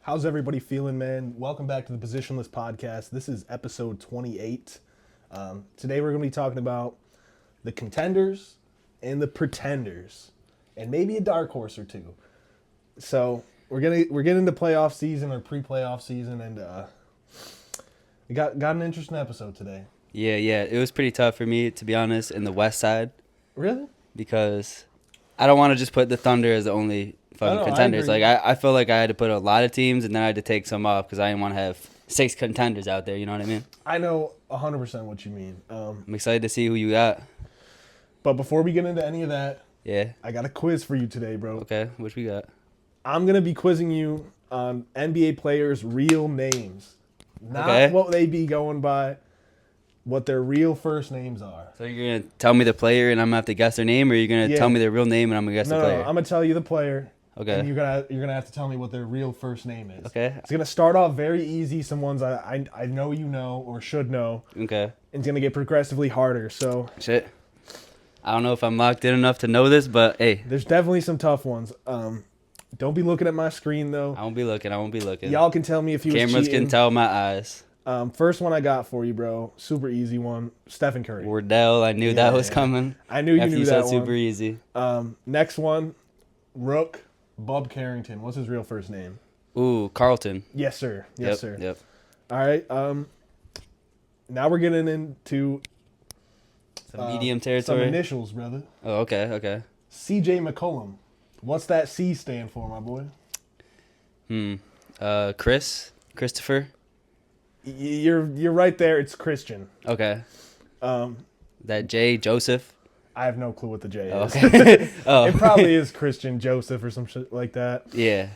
How's everybody feeling, man? Welcome back to the Positionless podcast. This is episode 28. Today we're going to be talking about the Contenders and the Pretenders, and maybe a dark horse or two. So we're getting into playoff season or pre-playoff season, and we got an interesting episode today. Yeah. It was pretty tough for me, to be honest, in the West side. Really? Because I don't want to just put the Thunder as the only fucking contenders. I feel like I had to put a lot of teams, and then I had to take some off because I didn't want to have 6 contenders out there. You know what I mean? I know 100% what you mean. I'm excited to see who you got. But before we get into any of that, Yeah. I got a quiz for you today, bro. Okay. Which we got? I'm going to be quizzing you on NBA players' real names. Not Okay. what they be going by, what their real first names are. So you're going to tell me the player, and I'm going to have to guess their name, or you're going to Yeah. tell me their real name, and I'm going to guess the player? No, I'm going to tell you the player. Okay. And you're gonna have to tell me what their real first name is. Okay. It's gonna start off very easy. Some ones I know you know or should know. Okay. And it's gonna get progressively harder. So Shit. I don't know if I'm locked in enough to know this, but hey. there's definitely some tough ones. Don't be looking at my screen though. I won't be looking. Y'all can tell me if you was Cameras cheating. can tell my eyes. First one I got for you, bro. Super easy one. Stephen Curry. Wardell, I knew that was coming. I knew you After knew you that said one. super easy. Next one, Rook Bub Carrington. What's his real first name? Ooh, Carlton. Yes, sir. Yes, sir. Yep. All right. Now we're getting into Some medium some territory. initials, brother. Oh, okay. C.J. McCollum. What's that C stand for, my boy? Christopher. You're right there. It's Christian. Okay. Um, That J, Joseph. I have no clue what the J Oh, is. okay. Oh. It probably is Christian Joseph or some shit like that. Yeah.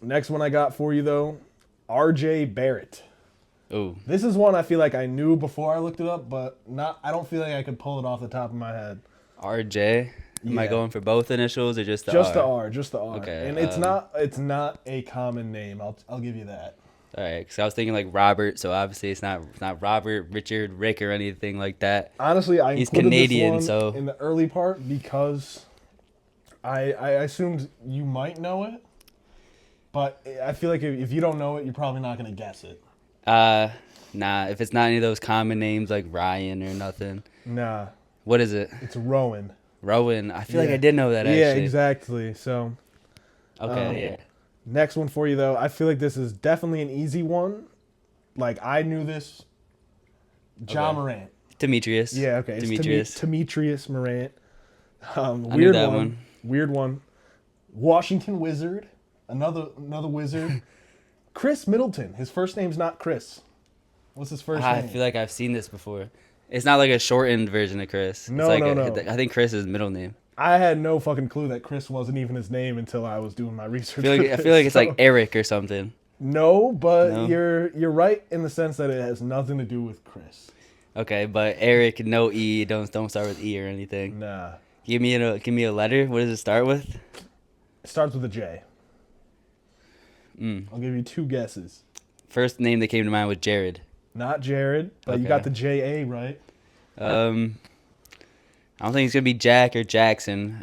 Next one I got for you though, R.J. Barrett. Ooh. This is one I feel like I knew before I looked it up, but I don't feel like I could pull it off the top of my head. RJ. Am I Yeah. going for both initials or just the Just the R? R, just the R. Okay, And it's not a common name. I'll give you that. All right, because I was thinking like Robert, so obviously it's not Robert, Richard, Rick, or anything like that. Honestly, I He's included Canadian, this one so- in the early part because I assumed you might know it, but I feel like if you don't know it, you're probably not gonna guess it. Nah, if it's not any of those common names like Ryan or nothing. Nah, What is it? it's Rowan. Rowan. I feel like Yeah. I did know that actually. Yeah, exactly. So Okay, yeah. next one for you though, I feel like this is definitely an easy one. Like I knew this. Ja Okay. Morant. Demetrius. Yeah, okay. It's Demetrius. Demetrius Morant. I Weird knew that one. Weird one. Washington Wizard. Another wizard. Chris Middleton. His first name's not Chris. What's his first I name? feel like I've seen this before. It's not like a shortened version of Chris. No, it's like no. I think Chris is his middle name. I had no fucking clue that Chris wasn't even his name until I was doing my research. I feel like it's like Eric or something. No, but No? you're right in the sense that it has nothing to do with Chris. Okay, but Eric, no E. Don't start with E or anything. Nah. Give me a letter. What does it start with? It starts with a J. Mm. I'll give you 2 guesses. First name that came to mind was Jared. Not Jared, but you Okay. got the J-A right. I don't think it's gonna be Jack or Jackson.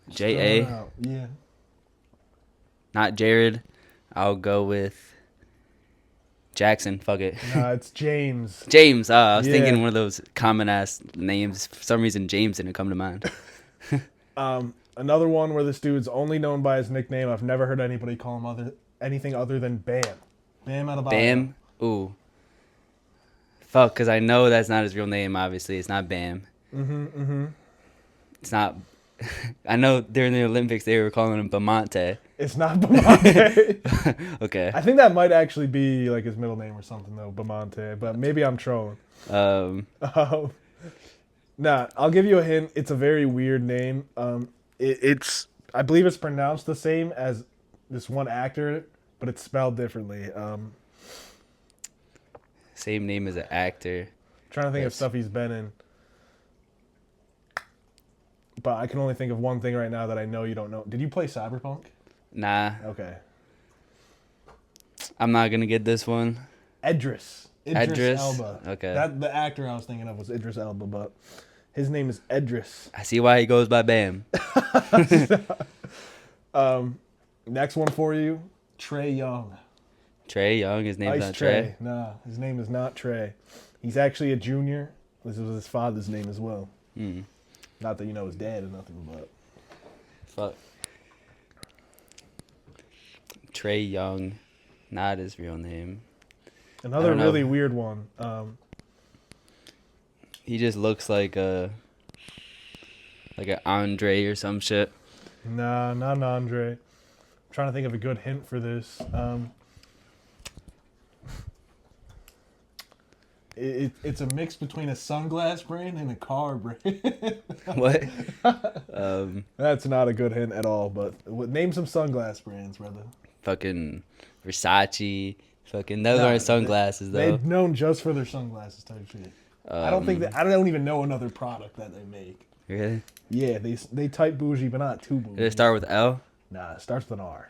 J.A. Throw it out. Yeah. Not Jared. I'll go with Jackson. Fuck it. Nah, it's James. James. I was Yeah. thinking one of those common ass names. For some reason, James didn't come to mind. Another one where this dude's only known by his nickname. I've never heard anybody call him anything other than Bam. Bam Adebayo. Bam. Ooh. Fuck, because I know that's not his real name. Obviously, it's not Bam. It's not. I know during the Olympics they were calling him Bamonte. It's not Bamonte. Okay. I think that might actually be like his middle name or something though, Bamonte. But maybe I'm trolling. Nah, I'll give you a hint. It's a very weird name. It's I believe it's pronounced the same as this one actor, but it's spelled differently. Same name as an actor. Trying to think of Yes. stuff he's been in. But I can only think of one thing right now that I know you don't know. Did you play Cyberpunk? Nah, Okay. I'm not gonna get this one. Idris Idris? Elba. Okay. That the actor I was thinking of was Idris Elba, but his name is Idris. I see why he goes by Bam. Next one for you, Trae Young. Trae Young. His name's Ice not Trae. Nah, his name is not Trae. He's actually a junior. This was his father's name as well. Not that you know his dad or nothing, but. Fuck. Trae Young, not his real name. Another really weird one. He just looks like an Andre or some shit. Nah, not an Andre. I'm trying to think of a good hint for this. It's a mix between a sunglass brand and a car brand. What? That's not a good hint at all, but name some sunglass brands, brother. Fucking Versace. Fucking those aren't sunglasses, though. They're known just for their sunglasses type shit. I don't even know another product that they make. Really? Yeah, they type bougie, but not too bougie. Did it start with L? Nah, it starts with an R.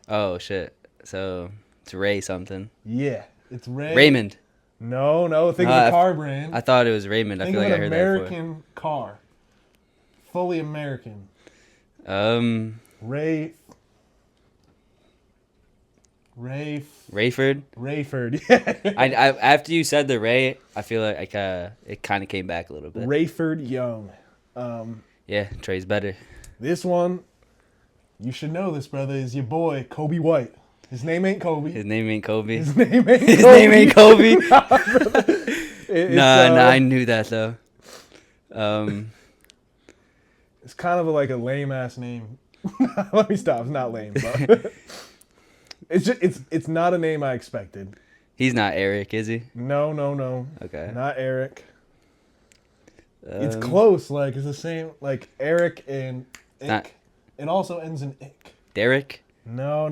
Oh, shit. So, it's Ray something. Yeah, it's Ray. Raymond. No, think of a car brand. I thought it was Raymond. I feel like I heard that before. American car. Fully American. Rayford. Yeah. I after you said the Ray, I feel like it kind of came back a little bit. Rayford Young. Yeah, Trey's better. This one, you should know this, brother, is your boy, Kobe White. His name ain't Kobe. His name ain't Kobe. His name ain't His Kobe. name ain't Kobe. Nah, I knew that, though. It's kind of like a lame-ass name. Let me stop. It's not lame, but it's not a name I expected. He's not Eric, is he? No. Okay. Not Eric. It's close. Like, it's the same. Like, Eric and Ick. It also ends in Ick. Derek? No.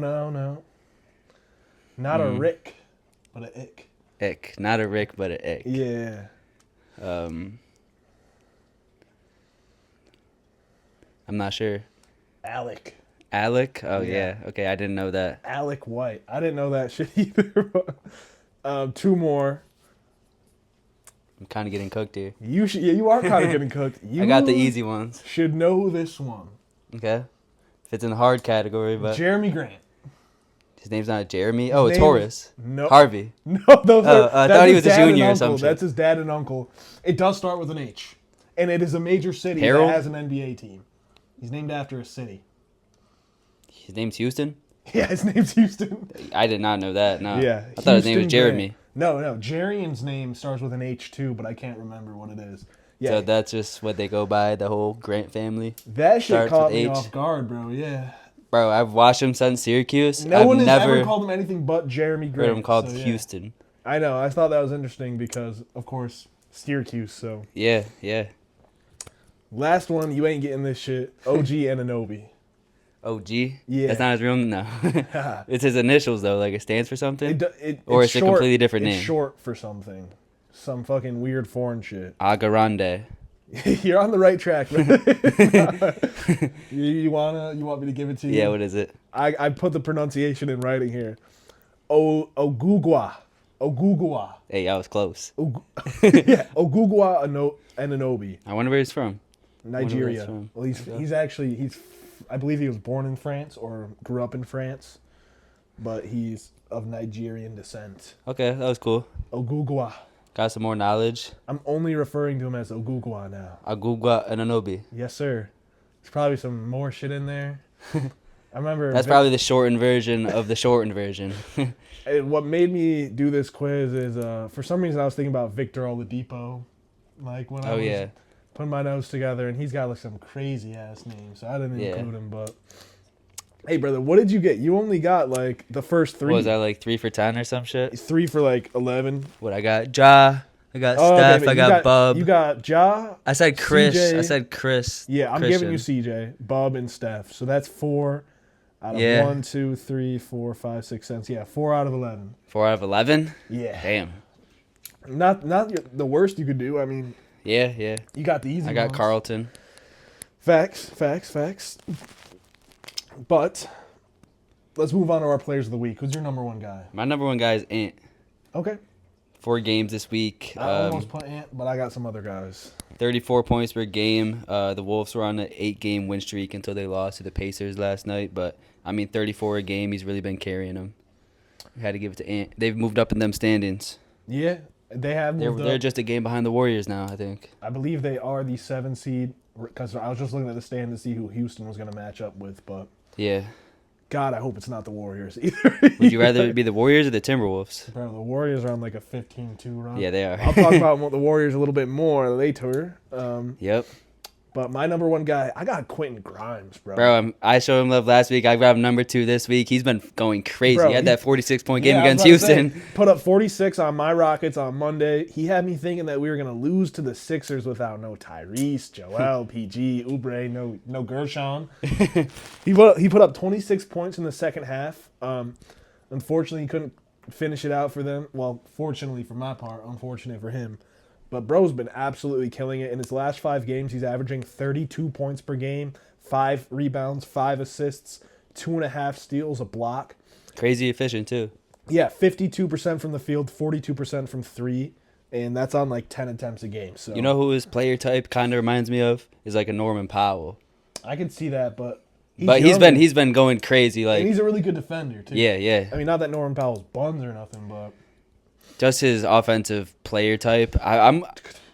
Not a Rick, but a Ick. Ick. Not a Rick, but a Ick. Yeah. I'm not sure. Alec? Oh, yeah. Okay, I didn't know that. Alec White. I didn't know that shit either. Two more. I'm kind of getting cooked here. You are kind of getting cooked. I got the easy ones. Should know this one. Okay. Fits in the hard category, but... Jeremy Grant. His name's not Jeremy? Oh, it's Horace. No. Harvey. No, those are... I thought he was a junior or something. That's his dad and uncle. It does start with an H. And it is a major city Harold? that has an NBA team. He's named after a city. His name's Houston? Yeah, his name's Houston. I did not know that, no. Yeah. I thought his name was Jeremy. Grant. No. Jarian's name starts with an H too, but I can't remember what it is. Yeah. So that's just what they go by, the whole Grant family? That shit caught me off guard, bro, yeah. Bro, I've watched him since Syracuse. No one has ever called him anything but Jeremy Grant. Heard him called Houston. I know. I thought that was interesting because, of course, Syracuse, so. Yeah. Last one, you ain't getting this shit. OG Anunoby. OG? Yeah. That's not his real name? No. It's his initials, though. Like, it stands for something? Or it's a completely different name? It's short for something. Some fucking weird foreign shit. Agarande. You're on the right track, man. You want me to give it to you? Yeah, what is it? I put the pronunciation in writing here. Ogugwa. Hey, I was close. Yeah, Ogugwa Anunoby. I wonder where he's from. Nigeria. Well, he's I believe he was born in France or grew up in France, but he's of Nigerian descent. Okay, that was cool. Ogugwa. Got some more knowledge. I'm only referring to him as Ogugwa now. Ogugwa Anunoby. Yes, sir. There's probably some more shit in there. I remember... That's probably the shortened version of the shortened version. What made me do this quiz is, for some reason, I was thinking about Victor Oladipo. Like, when I was putting my notes together, and he's got, like, some crazy-ass names, so I didn't include him, but... Hey, brother, what did you get? You only got, like, the first three. What was that, like 3 for 10 or some shit? 3 for, like, 11. What, I got Ja, I got Steph, I got Bub. You got Ja. I said Chris. CJ. I said Chris. Yeah, I'm giving you CJ, Bub, and Steph. So that's 4 out of 1, 2, 3, 4, 5, 6, 7. Yeah, 4 out of 11. 4 out of 11? Yeah. Damn. Not the worst you could do. I mean. Yeah. You got the easy I got ones. Carlton. Facts. But let's move on to our players of the week. Who's your number one guy? My number one guy is Ant. Okay. 4 games this week. I almost put Ant, but I got some other guys. 34 points per game. The Wolves were on an 8-game win streak until they lost to the Pacers last night. But, 34 a game, he's really been carrying them. Had to give it to Ant. They've moved up in them standings. Yeah, they have moved up. They're just a game behind the Warriors now, I think. I believe they are the 7 seed, because I was just looking at the stand to see who Houston was going to match up with. But yeah. God, I hope it's not the Warriors either. Would you rather it be the Warriors or the Timberwolves? Bro, the Warriors are on like a 15-2 run. Yeah, they are. I'll talk about the Warriors a little bit more later. Yep. But my number one guy, I got Quentin Grimes, bro. Bro, I showed him love last week. I grabbed number 2 this week. He's been going crazy. Bro, he had that 46-point game I was against about to Houston. say, put up 46 on my Rockets on Monday. He had me thinking that we were going to lose to the Sixers without no Tyrese, Joel, PG, Oubre, no Gershon. He put up 26 points in the second half. Unfortunately, he couldn't finish it out for them. Well, fortunately for my part, unfortunate for him. But bro's been absolutely killing it. In his last 5 games, he's averaging 32 points per game, 5 rebounds, 5 assists, 2.5 steals, a block. Crazy efficient, too. Yeah, 52% from the field, 42% from 3, and that's on like 10 attempts a game. So You know who his player type kind of reminds me of? Is like a Norman Powell. I can see that, but he's been going crazy. Like, and he's a really good defender, too. Yeah. I mean, not that Norman Powell's buns or nothing, but Just his offensive player type. I'm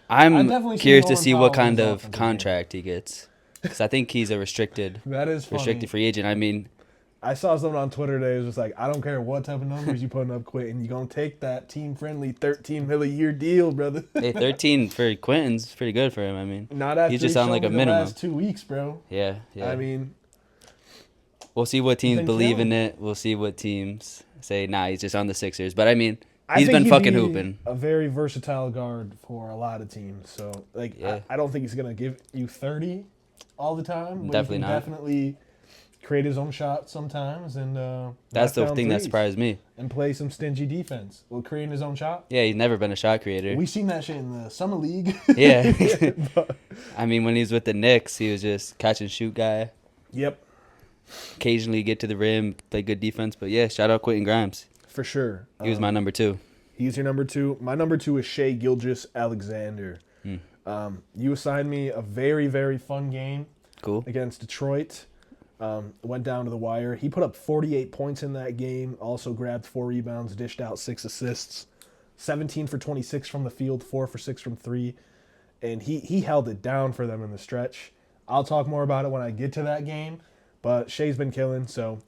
definitely see curious to Norman see Powell what in kind his of offensive contract he gets. Because I think he's a restricted that is funny. free agent. I mean, I saw something on Twitter today. It was just like, I don't care what type of numbers you putting up, Quentin. You're going to take that team-friendly $13 million a year deal, brother. hey, 13 for Quentin's pretty good for him. I mean, Not after he's just on like a minimum. the last 2 weeks, bro. Yeah. I mean, we'll see what teams been believe killing. in it. We'll see what teams say, nah, he's just on the Sixers. But I mean, I he's think been he'd fucking be hooping. a very versatile guard for a lot of teams. So, like, Yeah. I don't think he's going to give you 30 all the time. But Definitely he can not. definitely create his own shot sometimes. And That's knock the down thing that threes surprised me. and play some stingy defense while creating his own shot. Yeah, he's never been a shot creator. We seen that shit in the summer league. Yeah. But- I mean, when he was with the Knicks, he was just catch and shoot guy. yep, Occasionally get to the rim, play good defense. But yeah, shout out Quentin Grimes. for sure. He was my number 2. He's your number 2. My number 2 is Shai Gilgeous-Alexander. You assigned me a very, very fun game Cool. against Detroit. Went down to the wire. He put up 48 points in that game. Also grabbed 4 rebounds, dished out 6 assists. 17 for 26 from the field, 4 for 6 from 3. And he held it down for them in the stretch. I'll talk more about it when I get to that game. But Shai's been killing, so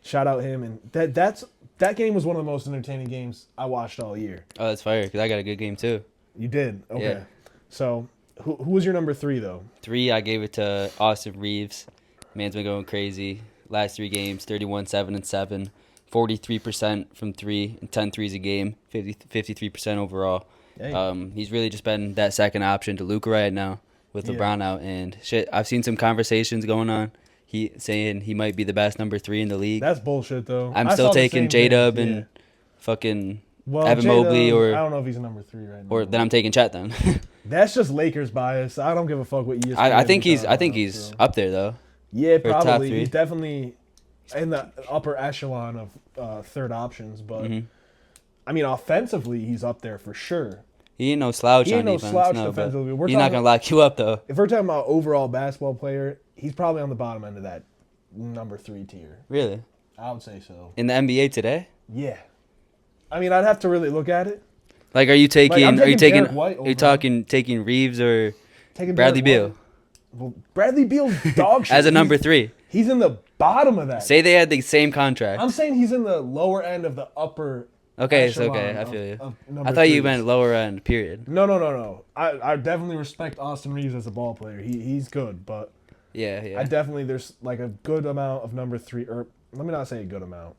shout out him. And that game was one of the most entertaining games I watched all year. Oh, that's fire, because I got a good game too. You did? Okay. Yeah. So who was your number 3, though? 3, I gave it to Austin Reeves. Man's been going crazy. Last 3 games, 31, 7, and 7. 43% from 3 and 10 threes a game. 53% overall. Hey. He's really just been that second option to Luka right now with LeBron out. And shit, I've seen some conversations going on. He saying he might be the best number 3 in the league. That's bullshit, though. I'm I still saw the taking same J-Dub thing. and fucking Well, Evan J-Dub, Mobley I or don't know if he's a number 3 right now. then I'm taking Chet then. That's just Lakers bias. I don't give a fuck what ESPN. I think is he's talking about, he's so. up there though. Yeah, for top probably. 3. He's definitely in the upper echelon of third options, but I mean, offensively, he's up there for sure. He ain't no slouch He ain't on no defense. slouch no, but defensively. We're he's not talking- gonna lock you up though. If we're talking about overall basketball player, he's probably on the bottom end of that number 3 tier. Really? I would say so. In the NBA today? Yeah. I mean, I'd have to really look at it. Like, are you taking? I'm Are you taking taking? Derek White Are you over taking Reeves or Taking Bradley Derek Beal White. Well, Bradley Beal's dog shit. as a number 3? He's in the bottom of that. Say they had the same contract. I'm saying he's in the lower end of the upper. Okay, it's echelon okay. I of- feel you. of number I thought you threes. meant lower end. Period. No. I definitely respect Austin Reeves as a ball player. He's good, but Yeah. there's like a good amount of number 3, or let me not say a good amount.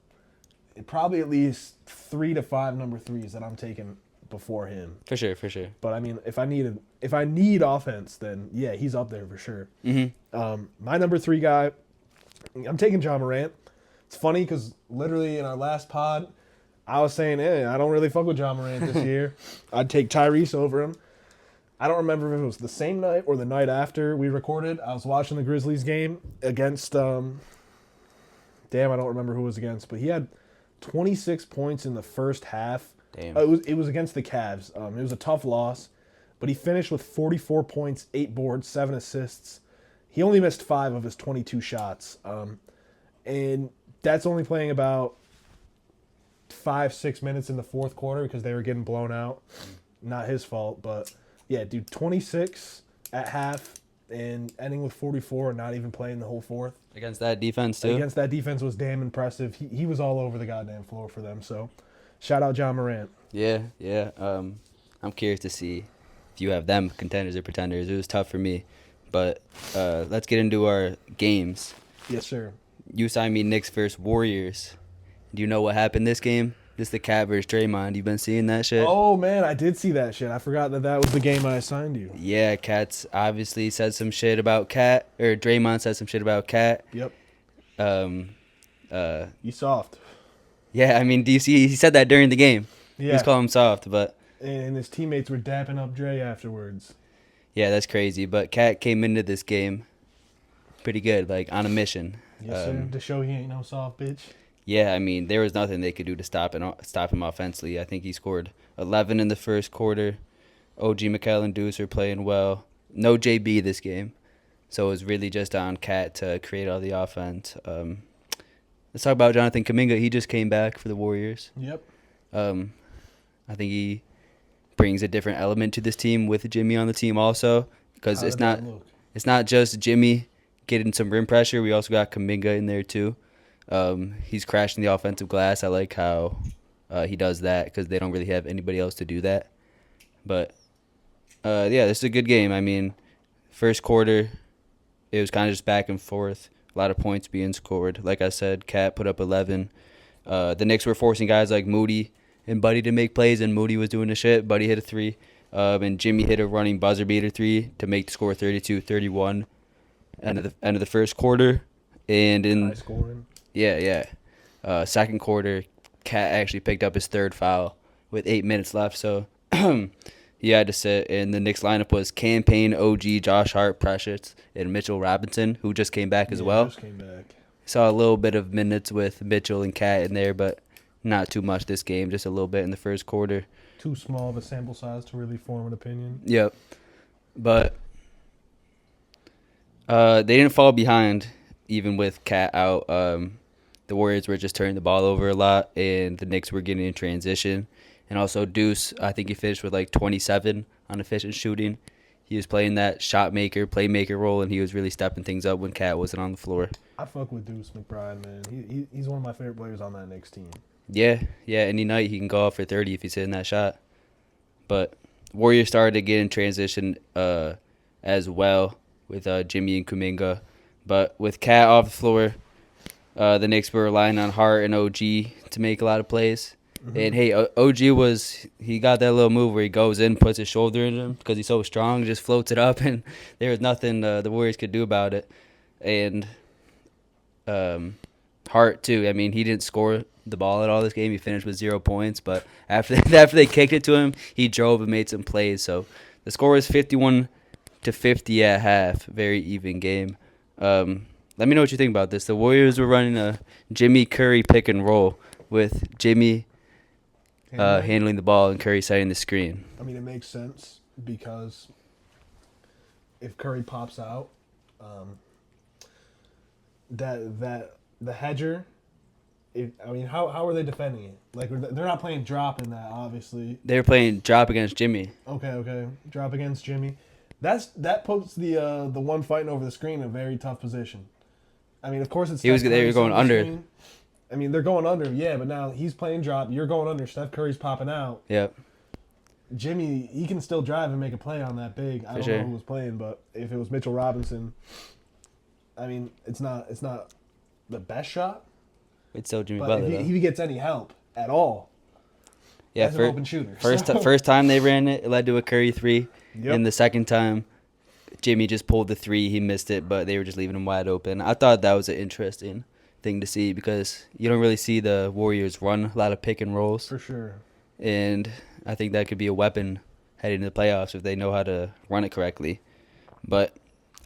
Probably at least 3 to 5 number 3s that I'm taking before him. For sure. But I mean, if I need offense, then yeah, he's up there for sure. My number 3 guy, I'm taking John Morant. It's funny because literally in our last pod, I was saying, I don't really fuck with John Morant this year. I'd take Tyrese over him. I don't remember if it was the same night or the night after we recorded. I was watching the Grizzlies game against, I don't remember who it was against, but he had 26 points in the first half. Damn. It was against the Cavs. It was a tough loss. but he finished with 44 points, 8 boards, 7 assists. He only missed 5 of his 22 shots. And that's only playing about 5-6 minutes in the fourth quarter because they were getting blown out. Not his fault, but yeah, dude, 26 at half and ending with 44 and not even playing the whole fourth. Against that defense, too? Against that defense was damn impressive. He was all over the goddamn floor for them, so shout out John Morant. Yeah. I'm curious to see if you have them contenders or pretenders. It was tough for me. But let's get into our games. Yes, sir. You signed me Knicks versus Warriors. Do you know what happened this game? This is the Cat versus Draymond. You been seeing that shit? Oh, man, I did see that shit. I forgot that was the game I assigned you. Yeah, Cat's obviously said some shit about Cat, or Draymond said some shit about Cat. Yep. You soft. Yeah, I mean, do you see? He said that during the game. Yeah. He's calling him soft, but And his teammates were dapping up Dre afterwards. yeah, that's crazy. But Cat came into this game pretty good, like on a mission. Yes, sir. To show he ain't no soft bitch. Yeah, I mean, there was nothing they could do to stop him offensively. I think he scored 11 in the first quarter. OG Mikel and Deuce are playing well. No JB this game, so it was really just on Cat to create all the offense. Let's talk about Jonathan Kuminga. He just came back for the Warriors. Yep. I think he brings a different element to this team with Jimmy on the team also, because it's not just Jimmy getting some rim pressure. We also got Kuminga in there too. He's crashing the offensive glass. I like how he does that because they don't really have anybody else to do that. But yeah, this is a good game. I mean, first quarter, it was kind of just back and forth. A lot of points being scored. Like I said, Cat put up 11. The Knicks were forcing guys like Moody and Buddy to make plays, and Moody was doing the shit. Buddy hit a 3. And Jimmy hit a running buzzer beater 3 to make the score 32-31 end of the first quarter. And in high scoring. Yeah. Second quarter, Cat actually picked up his third foul with 8 minutes left, so he had to sit. And the Knicks lineup was Campaign, OG, Josh Hart, Precious, and Mitchell Robinson, who just came back as well. Just came back. Saw a little bit of minutes with Mitchell and Cat in there, but not too much this game, just a little bit in the first quarter. Too small of a sample size to really form an opinion. Yep. But they didn't fall behind, even with Cat out. The Warriors were just turning the ball over a lot, and the Knicks were getting in transition. And also Deuce, I think he finished with like 27 on efficient shooting. He was playing that shot maker, playmaker role, and he was really stepping things up when Cat wasn't on the floor. I fuck with Deuce McBride, man. He's one of my favorite players on that Knicks team. Yeah, any night he can go off for 30 if he's hitting that shot. But Warriors started to get in transition as well with Jimmy and Kuminga. But with Cat off the floor, the Knicks were relying on Hart and OG to make a lot of plays. Mm-hmm. And, hey, OG he got that little move where he goes in, puts his shoulder in him because he's so strong, just floats it up, and there was nothing the Warriors could do about it. And Hart, too. I mean, he didn't score the ball at all this game. He finished with 0 points. But after they kicked it to him, he drove and made some plays. So the score was 51-50 at half. Very even game. Let me know what you think about this. The Warriors were running a Jimmy Curry pick and roll with Jimmy handling the ball and Curry setting the screen. I mean, it makes sense because if Curry pops out, that the hedger. How are they defending it? Like, they're not playing drop in that, obviously. They were playing drop against Jimmy. Okay, drop against Jimmy. That puts the one fighting over the screen in a very tough position. I mean, of course it's. They were going under. Screen. I mean, they're going under, yeah, but now he's playing drop. You're going under. Steph Curry's popping out. Yep. Jimmy, he can still drive and make a play on that big. I don't know who was playing, but if it was Mitchell Robinson, I mean, it's not the best shot. It's still Jimmy but Butler. If he gets any help at all, yeah, an open shooter. First time they ran it led to a Curry 3. Yep. And the second time, Jimmy just pulled the 3. He missed it, but they were just leaving him wide open. I thought that was an interesting thing to see because you don't really see the Warriors run a lot of pick and rolls. For sure. And I think that could be a weapon heading into the playoffs if they know how to run it correctly. But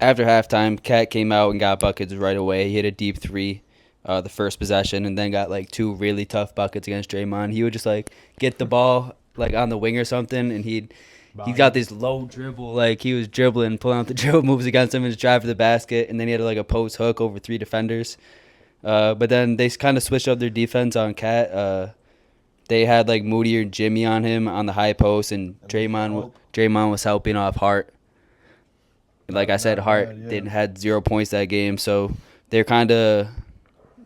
after halftime, Cat came out and got buckets right away. He hit a deep 3 the first possession and then got like 2 really tough buckets against Draymond. He would just like get the ball like on the wing or something, and he'd He got this low dribble, like he was dribbling, pulling out the dribble moves against him and just drive to the basket, and then he had like a post hook over 3 defenders. But then they kind of switched up their defense on Cat. They had like Moody or Jimmy on him on the high post, and Draymond was helping off Hart. Like I said, Hart had 0 points that game, so they're kind of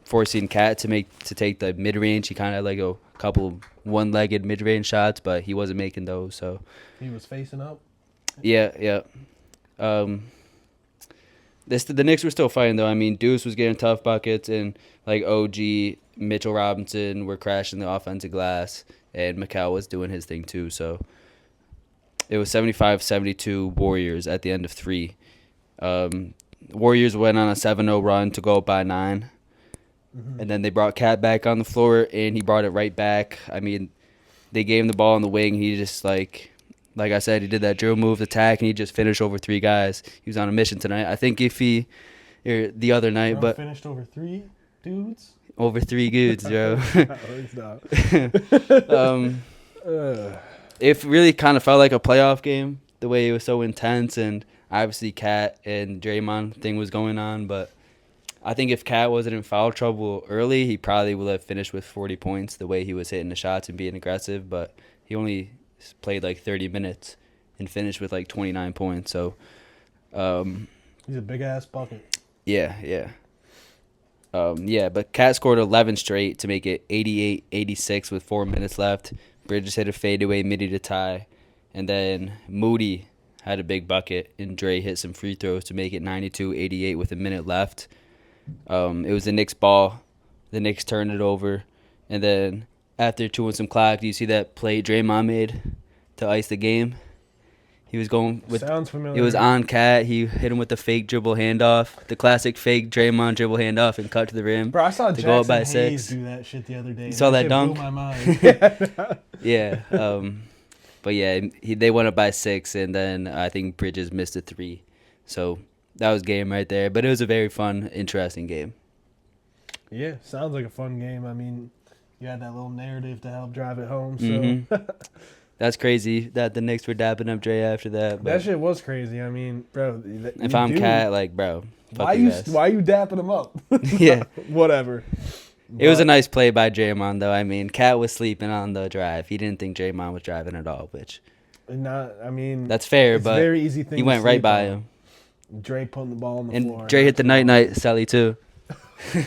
forcing Cat to take the mid range. He kind of had like a couple one-legged mid range shots, but he wasn't making those. So he was facing up. Yeah. The Knicks were still fighting though. I mean, Deuce was getting tough buckets, and like OG, Mitchell Robinson were crashing the offensive glass, and Mikal was doing his thing too. So it was 75-72 Warriors at the end of 3. Warriors went on a 7-0 run to go up by 9. Mm-hmm. And then they brought Cat back on the floor, and he brought it right back. I mean, they gave him the ball on the wing. He just, like I said, he did that drill move attack, and he just finished over 3 guys. He was on a mission tonight. I think the other night, but finished over 3 dudes? Over 3 dudes, Joe. It really kind of felt like a playoff game, the way it was so intense, and obviously Cat and Draymond thing was going on, but I think if Cat wasn't in foul trouble early, he probably would have finished with 40 points the way he was hitting the shots and being aggressive, but he only played like 30 minutes and finished with like 29 points. So he's a big-ass bucket. Yeah. But Cat scored 11 straight to make it 88-86 with 4 minutes left. Bridges hit a fadeaway midi to tie. And then Moody had a big bucket, and Dre hit some free throws to make it 92-88 with a minute left. It was the Knicks' ball. The Knicks turned it over. And then after chewing some clock, do you see that play Draymond made to ice the game? He was going with. Sounds familiar. It was on Cat. He hit him with the fake dribble handoff, the classic fake Draymond dribble handoff, and cut to the rim. Bro, I saw Jackson go up by Hayes 6. do that shit the other day. You saw that dunk? Blew my mind. Yeah. But yeah, they went up by 6, and then I think Bridges missed a 3. So that was game right there. But it was a very fun, interesting game. Yeah, sounds like a fun game. I mean, you had that little narrative to help drive it home. So Mm-hmm. That's crazy that the Knicks were dapping up Dre after that. But that shit was crazy. I mean, bro. If I'm Cat, like, bro, why you dapping him up? Yeah. Whatever. It was a nice play by Draymond, though. I mean, Cat was sleeping on the drive. He didn't think Draymond was driving at all, which that's fair, it's but a very easy thing he went right by him. Dre putting the ball on the floor. And Dre hit the night Sally too.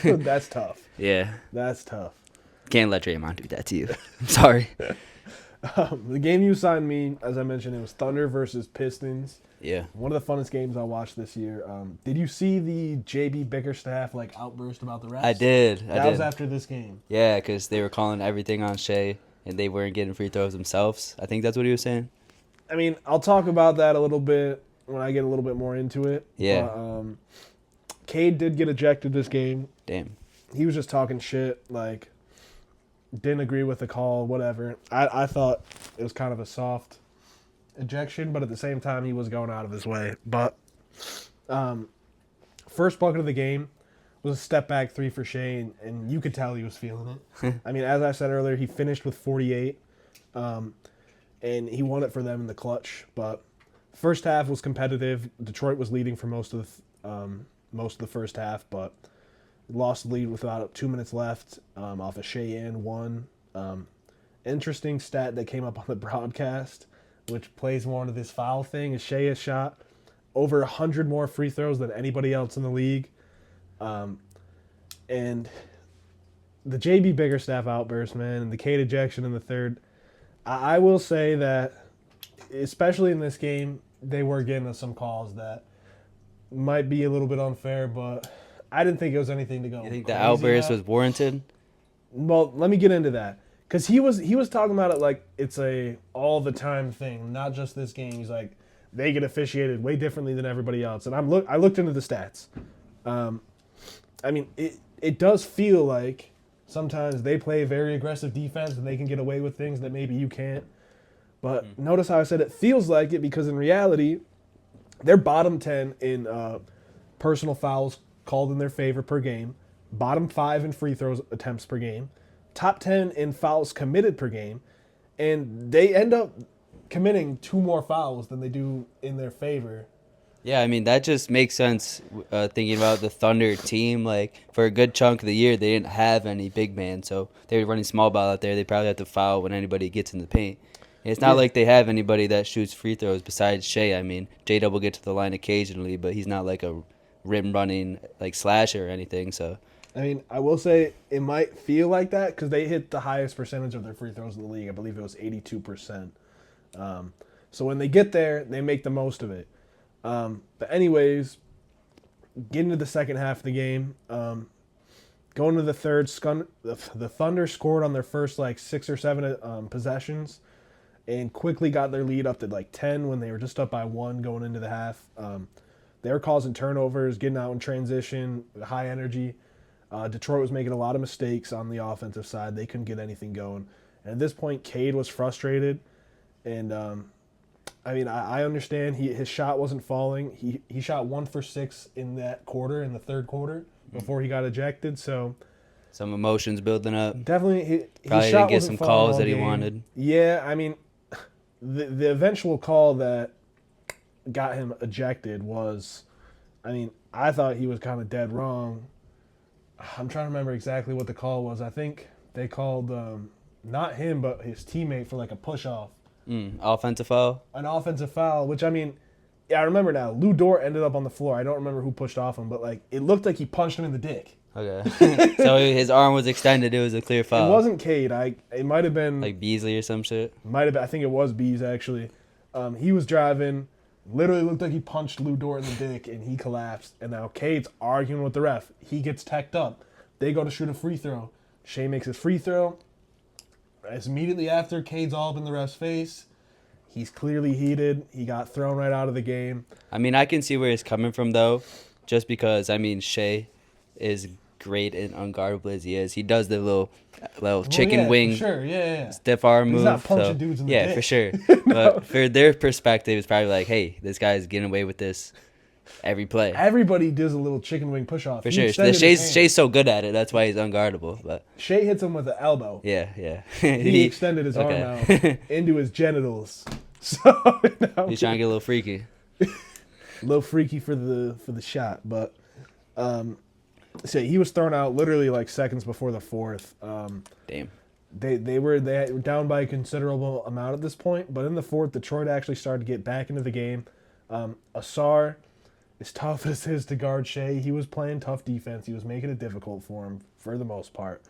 That's tough. Yeah. That's tough. Can't let Draymond do that to you. I'm sorry. The game you assigned me, as I mentioned, it was Thunder versus Pistons. Yeah. One of the funnest games I watched this year. Did you see the JB Bickerstaff outburst about the refs? I did. That was after this game. Yeah, because they were calling everything on Shea, and they weren't getting free throws themselves. I think that's what he was saying. I mean, I'll talk about that a little bit when I get a little bit more into it. Yeah. But, Cade did get ejected this game. Damn. He was just talking shit, didn't agree with the call, whatever. I thought it was kind of a soft ejection, but at the same time, he was going out of his way. But first bucket of the game was a step-back 3 for Shea, and you could tell he was feeling it. I mean, as I said earlier, he finished with 48, and he won it for them in the clutch. But first half was competitive. Detroit was leading for most of the first half, but lost the lead with about 2 minutes left off a Shea and 1. Interesting stat that came up on the broadcast, which plays more into this foul thing, is Shea has shot over 100 more free throws than anybody else in the league. And the JB Bickerstaff outburst, man, and the Cade ejection in the third, I will say that, especially in this game, they were getting us some calls that might be a little bit unfair, but I didn't think it was anything to go. You think the outburst was warranted? Well, let me get into that. Because he was talking about it like it's a all-the-time thing, not just this game. He's like, they get officiated way differently than everybody else. And I looked into the stats. I mean, it does feel like sometimes they play very aggressive defense and they can get away with things that maybe you can't. But notice how I said it feels like it, because in reality, they're bottom 10 in personal fouls called in their favor per game, bottom 5 in free throws attempts per game, top 10 in fouls committed per game, and they end up committing 2 more fouls than they do in their favor. Yeah, I mean, that just makes sense thinking about the Thunder team. Like, for a good chunk of the year, they didn't have any big man, so they were running small ball out there. They probably have to foul when anybody gets in the paint. And it's not like they have anybody that shoots free throws besides Shea. I mean, J-Dub will get to the line occasionally, but he's not like a rim-running like slasher or anything, so... I mean, I will say it might feel like that because they hit the highest percentage of their free throws in the league. I believe it was 82%. So when they get there, they make the most of it. But anyways, getting to the second half of the game, going to the third, the Thunder scored on their first like 6 or 7 possessions and quickly got their lead up to like 10 when they were just up by 1 going into the half. They were causing turnovers, getting out in transition, high energy. Detroit was making a lot of mistakes on the offensive side. They couldn't get anything going. And at this point, Cade was frustrated. And, I mean, I understand his shot wasn't falling. He shot 1 for 6 in that quarter, in the third quarter, before he got ejected. So some emotions building up. definitely, his Probably shot didn't get wasn't some falling calls all that he game. wanted. Yeah, I mean, the eventual call that got him ejected was, I mean, I thought he was kind of dead wrong. I'm trying to remember exactly what the call was. I think they called not him, but his teammate for like a push-off. Offensive foul? An offensive foul, which I mean, yeah, I remember now. Lou Dort ended up on the floor. I don't remember who pushed off him, but like it looked like he punched him in the dick. Okay. So his arm was extended. It was a clear foul. It wasn't Cade. It might have been like Beasley or some shit. Might have been. I think it was Bees actually. He was driving. Literally looked like he punched Lou Dort in the dick, and he collapsed. And now Cade's arguing with the ref. He gets teched up. They go to shoot a free throw. Shea makes his free throw. It's immediately after, Cade's all up in the ref's face. He's clearly heated. He got thrown right out of the game. I mean, I can see where he's coming from, though, just because, I mean, Shea is great and unguardable as he is. He does the little chicken wing, for sure, stiff arm move. He's not punching dudes in the dick. For sure. No. But for their perspective, it's probably like, hey, this guy's getting away with this every play. Everybody does a little chicken wing push off. For sure. Shea's so good at it. That's why he's unguardable. But Shea hits him with the elbow. Yeah. He extended his arm out into his genitals. So he's trying to get a little freaky. A little freaky for the shot, but so he was thrown out literally like seconds before the fourth. Damn. They were down by a considerable amount at this point, but in the fourth, Detroit actually started to get back into the game. Asar, as tough as it is to guard Shea, he was playing tough defense. He was making it difficult for him for the most part.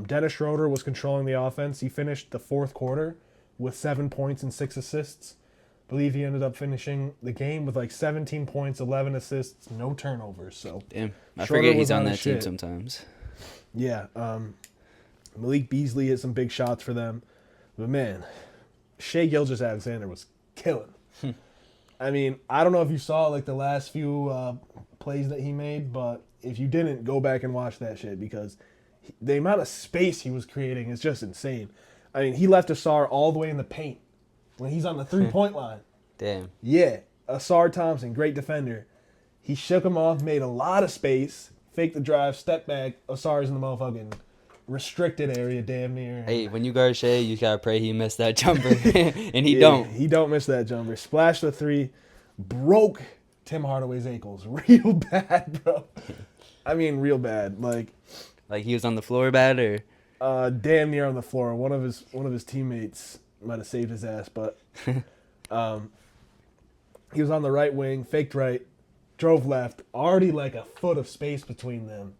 Dennis Schroeder was controlling the offense. He finished the fourth quarter with 7 points and 6 assists. I believe he ended up finishing the game with like 17 points, 11 assists, no turnovers. So damn, I Schroeder forget he's on that shit team sometimes. Yeah, Malik Beasley hit some big shots for them. But man, Shea Gilgeous-Alexander was killing. I mean, I don't know if you saw like the last few plays that he made, but if you didn't, go back and watch that shit because the amount of space he was creating is just insane. I mean, he left Asar all the way in the paint when he's on the 3-point line. Damn. Yeah, Asar Thompson, great defender. He shook him off, made a lot of space, faked the drive, step back. Asar's in the motherfucking restricted area damn near. Hey, when you guard Shea, you gotta pray he missed that jumper. And he don't. He don't miss that jumper. Splashed the 3, broke Tim Hardaway's ankles real bad, bro. I mean, real bad. Like he was on the floor bad or? Damn near on the floor. One of his teammates might have saved his ass, but he was on the right wing, faked right, drove left, already like a foot of space between them.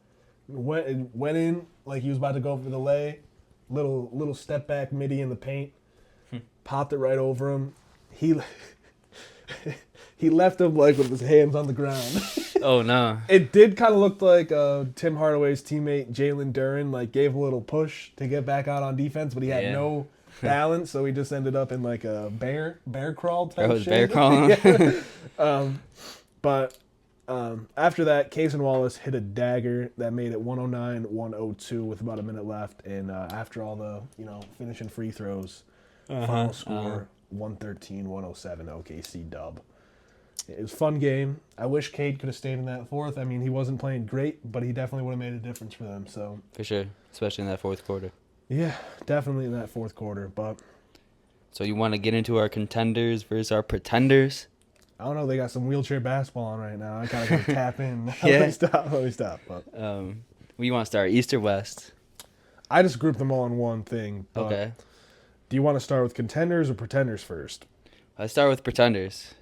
Went in like he was about to go for the lay, little step back midi in the paint, popped it right over him. He left him like with his hands on the ground. Oh no! It did kind of look like Tim Hardaway's teammate Jalen Duren like gave a little push to get back out on defense, but he had no balance, so he just ended up in like a bear crawl type shit. Bear crawling. But after that, Cason Wallace hit a dagger that made it 109-102 with about a minute left, and after all the finishing free throws, final score 113-107 OKC dub. It was a fun game. I wish Cade could have stayed in that fourth. I mean, he wasn't playing great, but he definitely would have made a difference for them. So for sure, especially in that fourth quarter. Yeah, definitely in that fourth quarter. But So you want to get into our contenders versus our pretenders? I don't know. They got some wheelchair basketball on right now. I kind of got to tap in. Yeah. Let me stop. But We want to start East or West? I just grouped them all in one thing. But Okay. Do you want to start with contenders or pretenders first? Let's start with pretenders.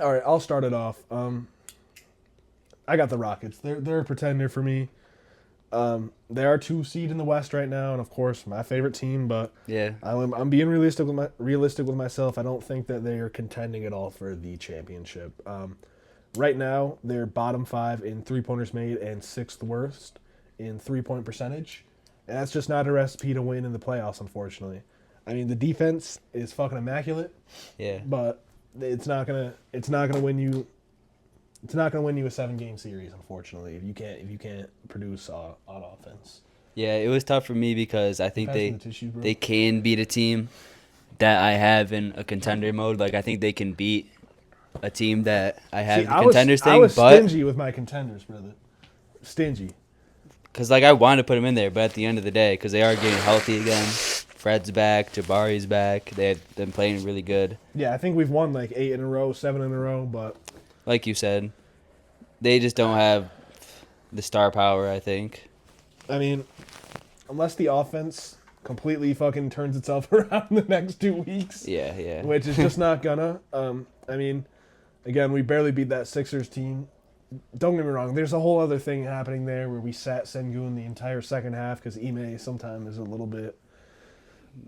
All right, I'll start it off. I got the Rockets. They're a pretender for me. They are 2 seed in the West right now, and of course my favorite team. But Yeah. I'm being realistic with myself. I don't think that they are contending at all for the championship. Right now they're bottom 5 in 3-pointers made and 6th worst in 3-point percentage, and that's just not a recipe to win in the playoffs, unfortunately. I mean, the defense is fucking immaculate. Yeah. But it's not gonna win you. It's not gonna win you a 7-game series, unfortunately, if you can't produce on offense. Yeah, it was tough for me because I think Pass me the tissue, bro. they can beat a team that I have in a contender mode. Like, I think they can beat a team that I have in the contenders thing. I was but stingy with my contenders, brother. Stingy. because like I wanted to put them in there, but at the end of the day, because they are getting healthy again. Fred's back, Jabari's back. They've been playing really good. Yeah, I think we've won like 8 in a row, 7 in a row, but Like you said, they just don't have the star power, I think. I mean, unless the offense completely fucking turns itself around the next 2 weeks. Yeah. Which is just not gonna. I mean, again, we barely beat that Sixers team. Don't get me wrong. There's a whole other thing happening there where we sat Sengun the entire second half because Ime sometimes is a little bit.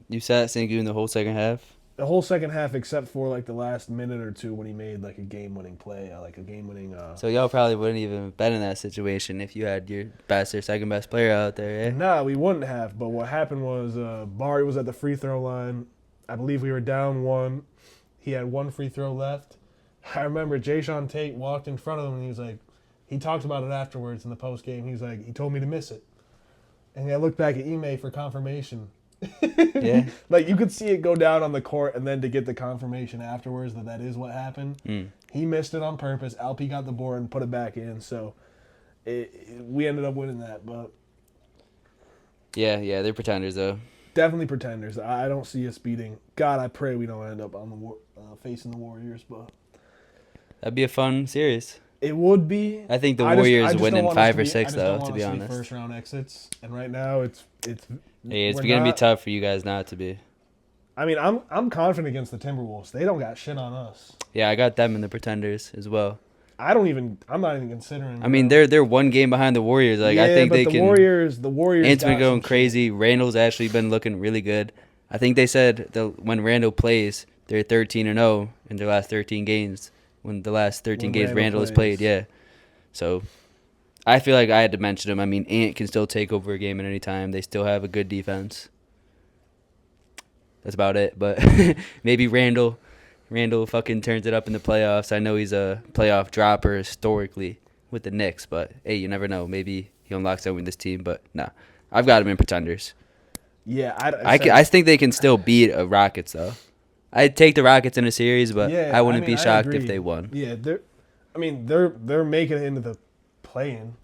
You sat Sengun the whole second half? The whole second half except for like the last minute or two when he made like a game-winning play, like a game-winning. So y'all probably wouldn't even have been in that situation if you had your best or second best player out there, eh? Nah, we wouldn't have. But what happened was Bari was at the free throw line. I believe we were down 1. He had 1 free throw left. I remember Jayshawn Tate walked in front of him and he was like, he talked about it afterwards in the post game. He was like, he told me to miss it. And I looked back at Ime for confirmation. Yeah. Like you could see it go down on the court and then to get the confirmation afterwards that is what happened. He missed it on purpose. Alpi got the board and put it back in. So we ended up winning that. But Yeah, they're pretenders though. definitely pretenders. I don't see us beating. God, I pray we don't end up on the facing the Warriors, but That'd be a fun series. it would be. I think the I Warriors just win don't in want us 5 or be- 6 I just though, don't to want be us honest. first round exits, and right now it's. Hey, it's we're gonna be not- tough for you guys not to be. I mean, I'm confident against the Timberwolves. They don't got shit on us. Yeah, I got them in the pretenders as well. I'm not even considering. I mean, they're 1 game behind the Warriors. Like yeah, I think but they the can. Warriors. Ant's been got going some crazy. Randall's actually been looking really good. I think they said when Randall plays, they're 13-0 in their last 13 games. When the last 13 When games Randall Randall has plays. played, yeah. So I feel like I had to mention him. I mean, Ant can still take over a game at any time. They still have a good defense. That's about it. But maybe Randall fucking turns it up in the playoffs. I know he's a playoff dropper historically with the Knicks, but hey, you never know. Maybe he unlocks something with this team. But nah, I've got him in pretenders. Yeah, I think they can still beat a Rockets though. I'd take the Rockets in a series, but Yeah, I wouldn't I mean, be I shocked if agree. they won. Yeah, they're making it into the play-in.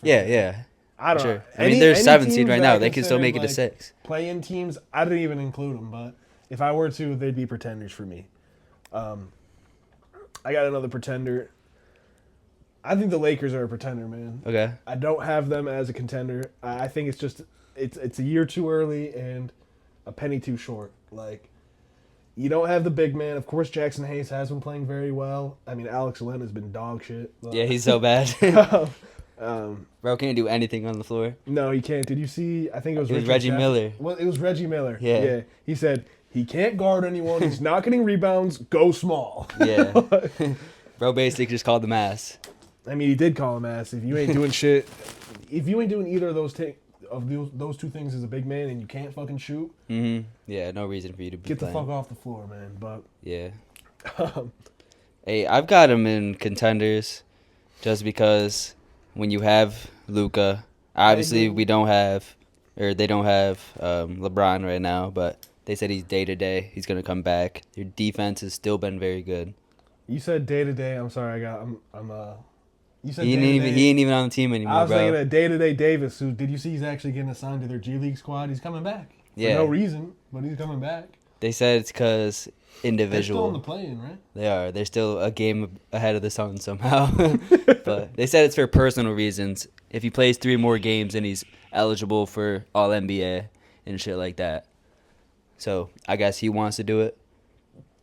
Yeah. I don't Sure. know. I mean, they're 7th seed teams right that now. I They can still consider, make it to like, 6. Play-in teams, I didn't even include them, but if I were to, they'd be pretenders for me. I got another pretender. I think the Lakers are a pretender, man. Okay. I don't have them as a contender. I think it's just it's a year too early and a penny too short. Like, you don't have the big man. Of course, Jackson Hayes has been playing very well. I mean, Alex Len has been dog shit. But, Yeah, he's so bad. Bro can't do anything on the floor. No, he can't. Did you see? I think it was It was Richard Reggie Jefferson. Miller. Well, it was Reggie Miller. Yeah. He said he can't guard anyone. He's not getting rebounds. Go small. Yeah. Bro basically just called them ass. I mean, he did call him ass. If you ain't doing shit, if you ain't doing either of those those 2 things as a big man and you can't fucking shoot, Yeah, no reason for you to be get playing. the fuck off the floor, man. But Yeah. Hey, I've got him in contenders just because when you have Luka, obviously do. they don't have LeBron right now, but they said he's day to day. He's gonna come back. Your defense has still been very good. you said day to day. I'm sorry. You said He day to day. ain't even on the team anymore, I was bro. thinking of day to day Davis. Who did you see? He's actually getting assigned to their G League squad. He's coming back. Yeah. For no reason, but he's coming back. They said it's because They're still in the individual. play-in, right? They are. They're still a game ahead of the Suns somehow. But they said it's for personal reasons. If he plays 3 more games, then he's eligible for All NBA and shit like that. So I guess he wants to do it,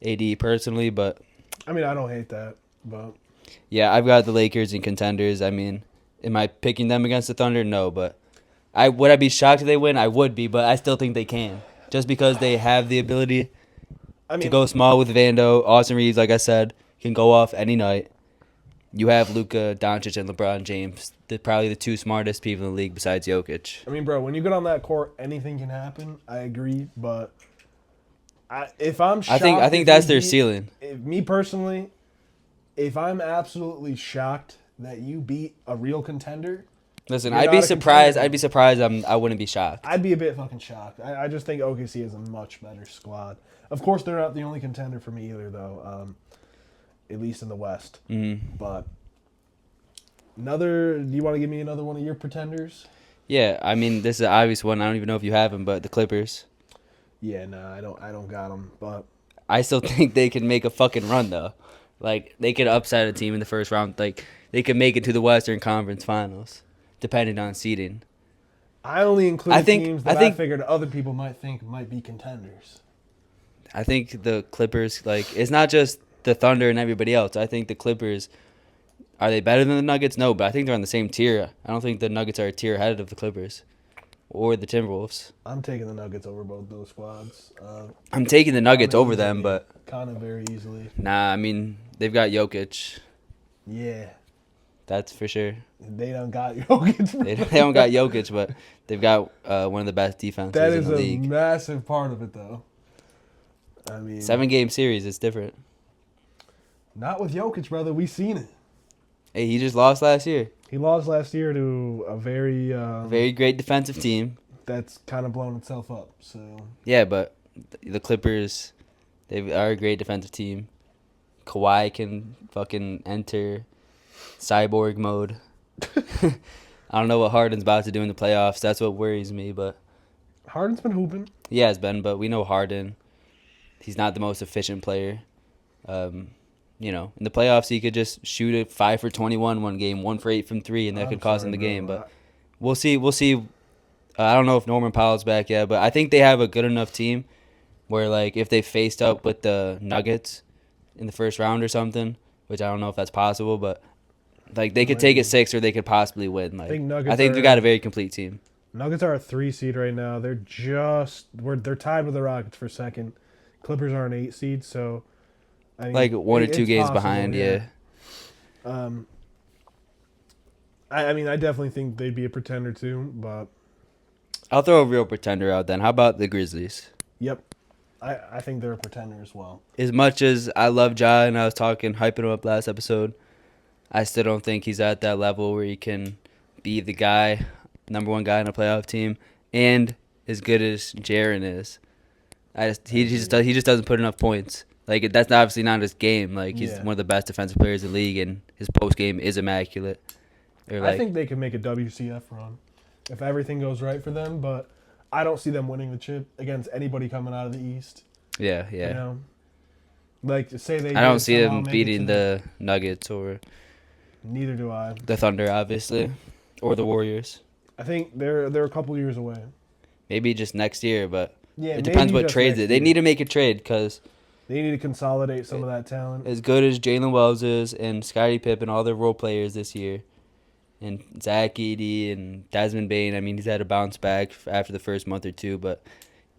AD personally. But I mean, I don't hate that, but yeah, I've got the Lakers and Contenders. I mean, am I picking them against the Thunder? No, but I be shocked if they win? I would be, but I still think they can. Just because they have the ability I to mean, go small with Vando, Austin Reeves, like I said, can go off any night. You have Luka Doncic and LeBron James, probably the 2 smartest people in the league besides Jokic. bro, when you get on that court, anything can happen. I agree, but if I'm shocked, I think if that's you their beat- ceiling. Me personally, if I'm absolutely shocked that you beat a real contender, Listen, you're I'd not be a surprised. contender. I'd be surprised. I wouldn't be shocked. I'd be a bit fucking shocked. I just think OKC is a much better squad. Of course, they're not the only contender for me either, though. At least in the West. Mm-hmm. But do you want to give me another one of your pretenders? Yeah, I mean, this is an obvious one. I don't even know if you have them, but the Clippers. Yeah, no, I don't got them. But I still think they can make a fucking run though. Like they could upset a team in the first round. Like they could make it to the Western Conference Finals, depending on seeding. I only included think- teams I that I think- figured other people might think might be contenders. I think the Clippers, like, it's not just the Thunder and everybody else. I think the Clippers, are they better than the Nuggets? No, but I think they're on the same tier. I don't think the Nuggets are a tier ahead of the Clippers or the Timberwolves. I'm taking the Nuggets over both those squads. I'm taking the Nuggets Kinda over them, easily. but Kind of very easily. nah, I mean, they've got Jokic. Yeah, That's for sure. they done got Jokic. They don't got Jokic, but they've got one of the best defenses That in is the a league. massive part of it, though. I mean, 7-game series, it's different. not with Jokic, brother. We seen it. Hey, he just lost last year. He lost last year to a very Very great defensive team. that's kind of blown itself up. So Yeah, but the Clippers, they are a great defensive team. Kawhi can fucking enter cyborg mode. I don't know what Harden's about to do in the playoffs. That's what worries me, but Harden's been hooping. he has been, but we know Harden. He's not the most efficient player. In the playoffs, he could just shoot it 5 for 21 one game, 1 for 8 from 3, and that could cost him the game. But we'll see. I don't know if Norman Powell's back yet, but I think they have a good enough team where, like, if they faced up with the Nuggets in the first round or something, which I don't know if that's possible, but like they could take it 6 or they could possibly win. Like, I think they got a very complete team. Nuggets are a 3 seed right now. They're tied with the Rockets for second. Clippers are an 8 seed, so I mean, Like 1 or 2 it's games possible, behind, yeah. I mean, I definitely think they'd be a pretender too, but I'll throw a real pretender out then. How about the Grizzlies? yep, I think they're a pretender as well. As much as I love Ja and I was hyping him up last episode, I still don't think he's at that level where he can be the guy, number 1 guy in a playoff team, and as good as Jaren is. He just doesn't put enough points. Like, that's obviously not his game. Like, he's Yeah. one of the best defensive players in the league, and his post game is immaculate. Or I think they can make a WCF run if everything goes right for them, but I don't see them winning the chip against anybody coming out of the East. yeah. You know, like say they. I don't did see somehow them make it beating to the Nuggets or Neither do I. the Thunder, obviously, or the Warriors. I think they're a couple years away. Maybe just next year, but Yeah, it depends maybe what just trades next they year. need to make a trade because They need to consolidate some of that talent. as good as Jalen Wells is and Scottie Pippen, all their role players this year, and Zach Edey and Desmond Bane, I mean, he's had a bounce back after the first month or two, but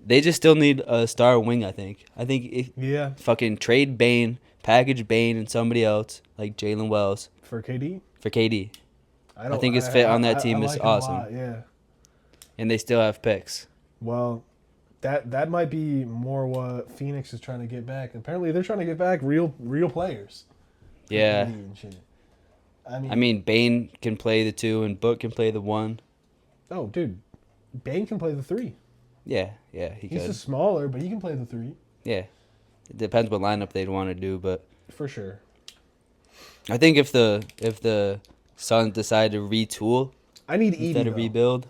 they just still need a star wing, I think. I think if Yeah, fucking trade Bane, package Bane and somebody else, like Jalen Wells, for KD. for KD. I think his fit on that team is like him a awesome. lot, yeah. And they still have picks. Well, that might be more what Phoenix is trying to get back. Apparently, they're trying to get back real players. Yeah. KD and shit. I mean, Bane can play the 2 and Book can play the 1. oh, dude, Bane can play the 3. Yeah, he He's could. just smaller, but he can play the 3 Yeah. It depends what lineup they'd want to do, but for sure. I think if the Suns decide to retool I need Edie. instead of though. rebuild,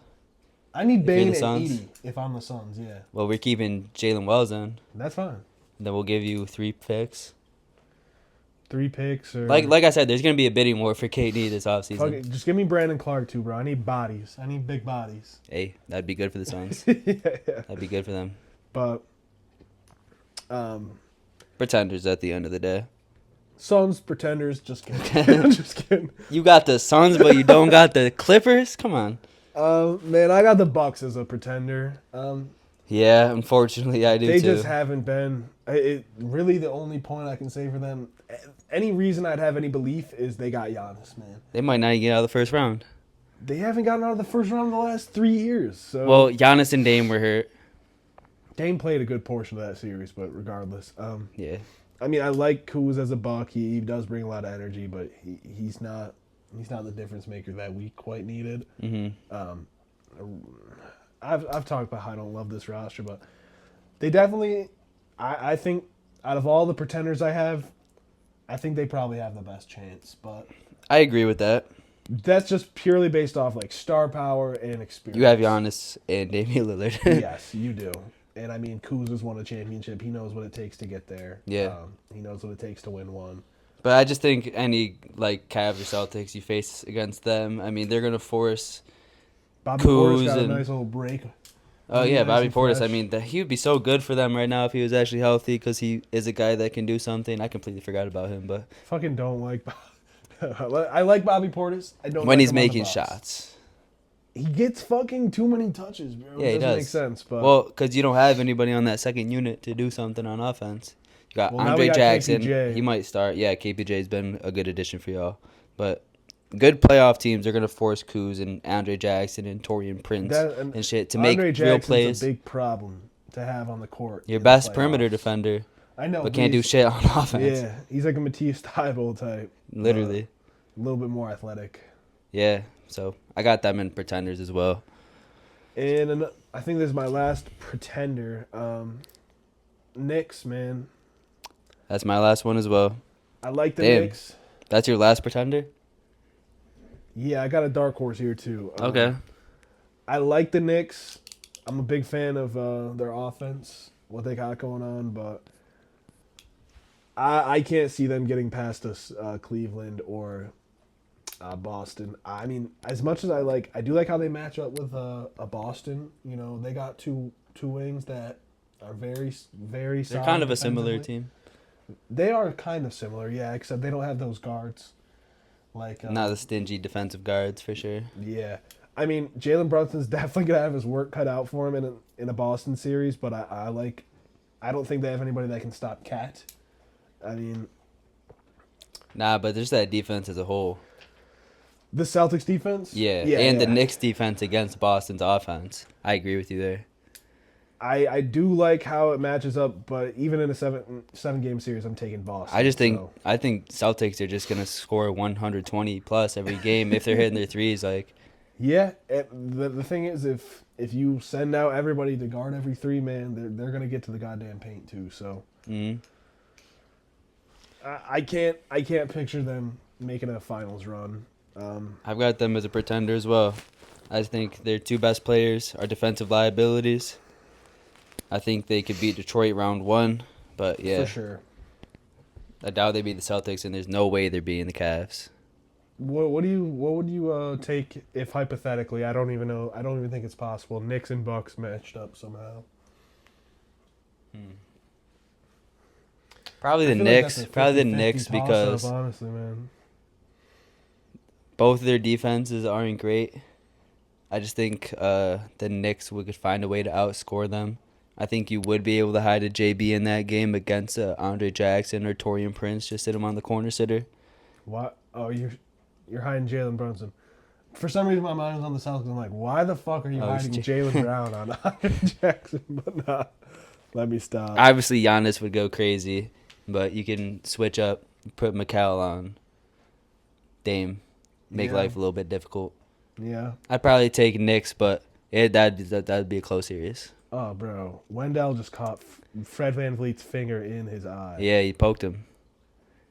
I need If you're Bane the and Suns. Edie if I'm the Suns, yeah. Well, we're keeping Jalen Wells in. That's fine. Then we'll give you 3 picks. 3 picks or... Like I said, there's going to be a bidding war for KD this Fuck offseason. it, just give me Brandon Clark too, bro. I need bodies. I need big bodies. Hey, that'd be good for the Suns. yeah. That'd be good for them. But, Pretenders at the end of the day. Suns, pretenders, just kidding. Just kidding. You got the Suns, but you don't got the Clippers? Come on. Man, I got the Bucks as a pretender. Yeah, unfortunately, I do They too. just haven't been. Really, the only point I can say for them, any reason I'd have any belief is they got Giannis, man. They might not even get out of the first round. They haven't gotten out of the first round in the last 3 years. So Well, Giannis and Dame were hurt. Dame played a good portion of that series, but regardless, Yeah. I mean, I like Kuz as a Buck. He does bring a lot of energy, but he's not the difference maker that we quite needed. Mm-hmm. I've talked about how I don't love this roster, but they definitely, I think, out of all the pretenders I have, I think they probably have the best chance. But I agree with that. that's just purely based off like star power and experience. You have Giannis and Damian Lillard. Yes, you do. And I mean, Kuz has won a championship. He knows what it takes to get there. Yeah. He knows what it takes to win one. But I just think any like Cavs or Celtics you face against them, I mean, they're gonna force. Bobby Kuz Portis got a and- nice little break. Oh He's yeah, nice Bobby and Portis. I fresh. mean, he would be so good for them right now if he was actually healthy, because he is a guy that can do something. I completely forgot about him, but Fucking don't like. I like Bobby Portis. I don't. when like he's him on the making Bucks. shots, he gets fucking too many touches, bro. Yeah, he it doesn't does. make sense. But well, because you don't have anybody on that second unit to do something on offense. You got Well, now Andre we got Jackson. KPJ. He might start. Yeah, KPJ's been a good addition for y'all, but. Good playoff teams are gonna force Kuz and Andre Jackson and Torian Prince and shit to make Andre real Jackson's plays. a big problem to have on the court. Your in the best playoffs. perimeter defender, I know, but can't do he's- shit on offense. Yeah, he's like a Matisse Thybulle type. Literally. A little bit more athletic. Yeah. So I got them in pretenders as well. And I think this is my last pretender. Knicks, man. That's my last one as well. I like the Damn. Knicks. That's your last pretender? Yeah, I got a dark horse here too. Okay. I like the Knicks. I'm a big fan of their offense, what they got going on, but I can't see them getting past us, Cleveland or Boston. I mean, as much as I do like how they match up with a Boston. You know, they got two wings that are very, very solid. They're kind of a similar defensively. team. They are kind of similar, yeah, except they don't have those guards. Like Not the stingy defensive guards for sure. yeah. I mean, Jalen Brunson's definitely gonna have his work cut out for him in a Boston series, but I don't think they have anybody that can stop Cat. I mean, Nah, but there's that defense as a whole. the Celtics defense. Yeah. And the Knicks defense against Boston's offense. I agree with you there. I do like how it matches up, but even in a seven game series, I'm taking Boston. I so. think Celtics are just gonna score 120 plus every game if they're hitting their threes. Like, Yeah, the thing is, if you send out everybody to guard every three man, they're gonna get to the goddamn paint too. So I can't picture them making a finals run. I've got them as a pretender as well. I think their two best players are defensive liabilities. I think they could beat Detroit round one, but yeah, For sure. I doubt they beat the Celtics, and there's no way they're beating the Cavs. What would you take if hypothetically, I don't even think it's possible, Knicks and Bucks matched up somehow? Probably I the feel like Knicks. that's a Probably the 50-50 Knicks toss-up, because honestly, man. both of their defenses aren't great. I just think the Knicks could find a way to outscore them. I think you would be able to hide a JB in that game against Andre Jackson or Torian Prince. Just sit him on the corner sitter. What? Oh, you're hiding Jalen Brunson. For some reason, my mind was on the Celtics. I'm like, why the fuck are you hiding Jalen Brown on Andre Jackson? But nah, let me stop. Obviously, Giannis would go crazy, but you can switch up, put Mikal on Dame, make Yeah. life a little bit difficult. Yeah. I'd probably take Knicks, but that'd be a close series. Oh, bro. Wendell just caught Fred VanVleet's finger in his eye. Yeah, he poked him.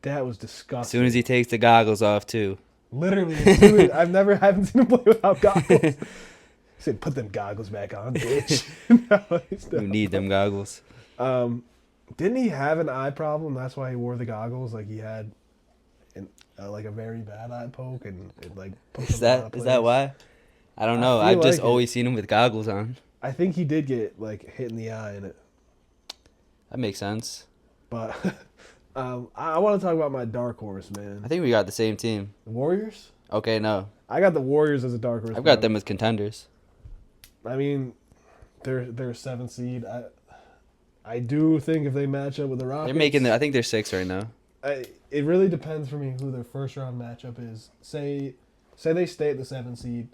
That was As disgusting. soon as he takes the goggles off, too. Literally, haven't seen him play without goggles. He said, "Put them goggles back on, bitch." No, You need them goggles. Didn't he have an eye problem? That's why he wore the goggles. Like he had, like a very bad eye poke, and it like put Is him out of that place. why? I don't know. I I've feel just like it. always seen him with goggles on. I think he did get like hit in the eye in it. That makes sense. But I want to talk about my dark horse, man. I think we got the same team. The Warriors. Okay, no. I got the Warriors as a dark horse. I've got them as contenders. I mean, they're a 7th seed. I do think if they match up with the Rockets, I think they're 6 right now. It really depends for me who their first round matchup is. Say they stay at the 7th seed,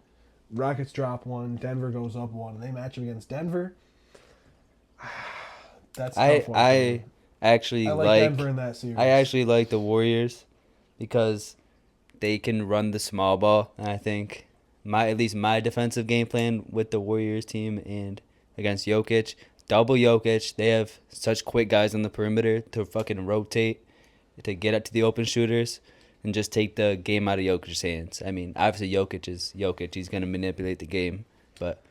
Rockets drop 1, Denver goes up 1, and they match up against Denver. That's tough one. I actually I like Denver in that series. I actually like the Warriors because they can run the small ball, and I think at least my defensive game plan with the Warriors team and against Jokic, double Jokic, they have such quick guys on the perimeter to fucking rotate to get up to the open shooters and just take the game out of Jokic's hands. I mean, obviously Jokic is Jokic. He's going to manipulate the game, but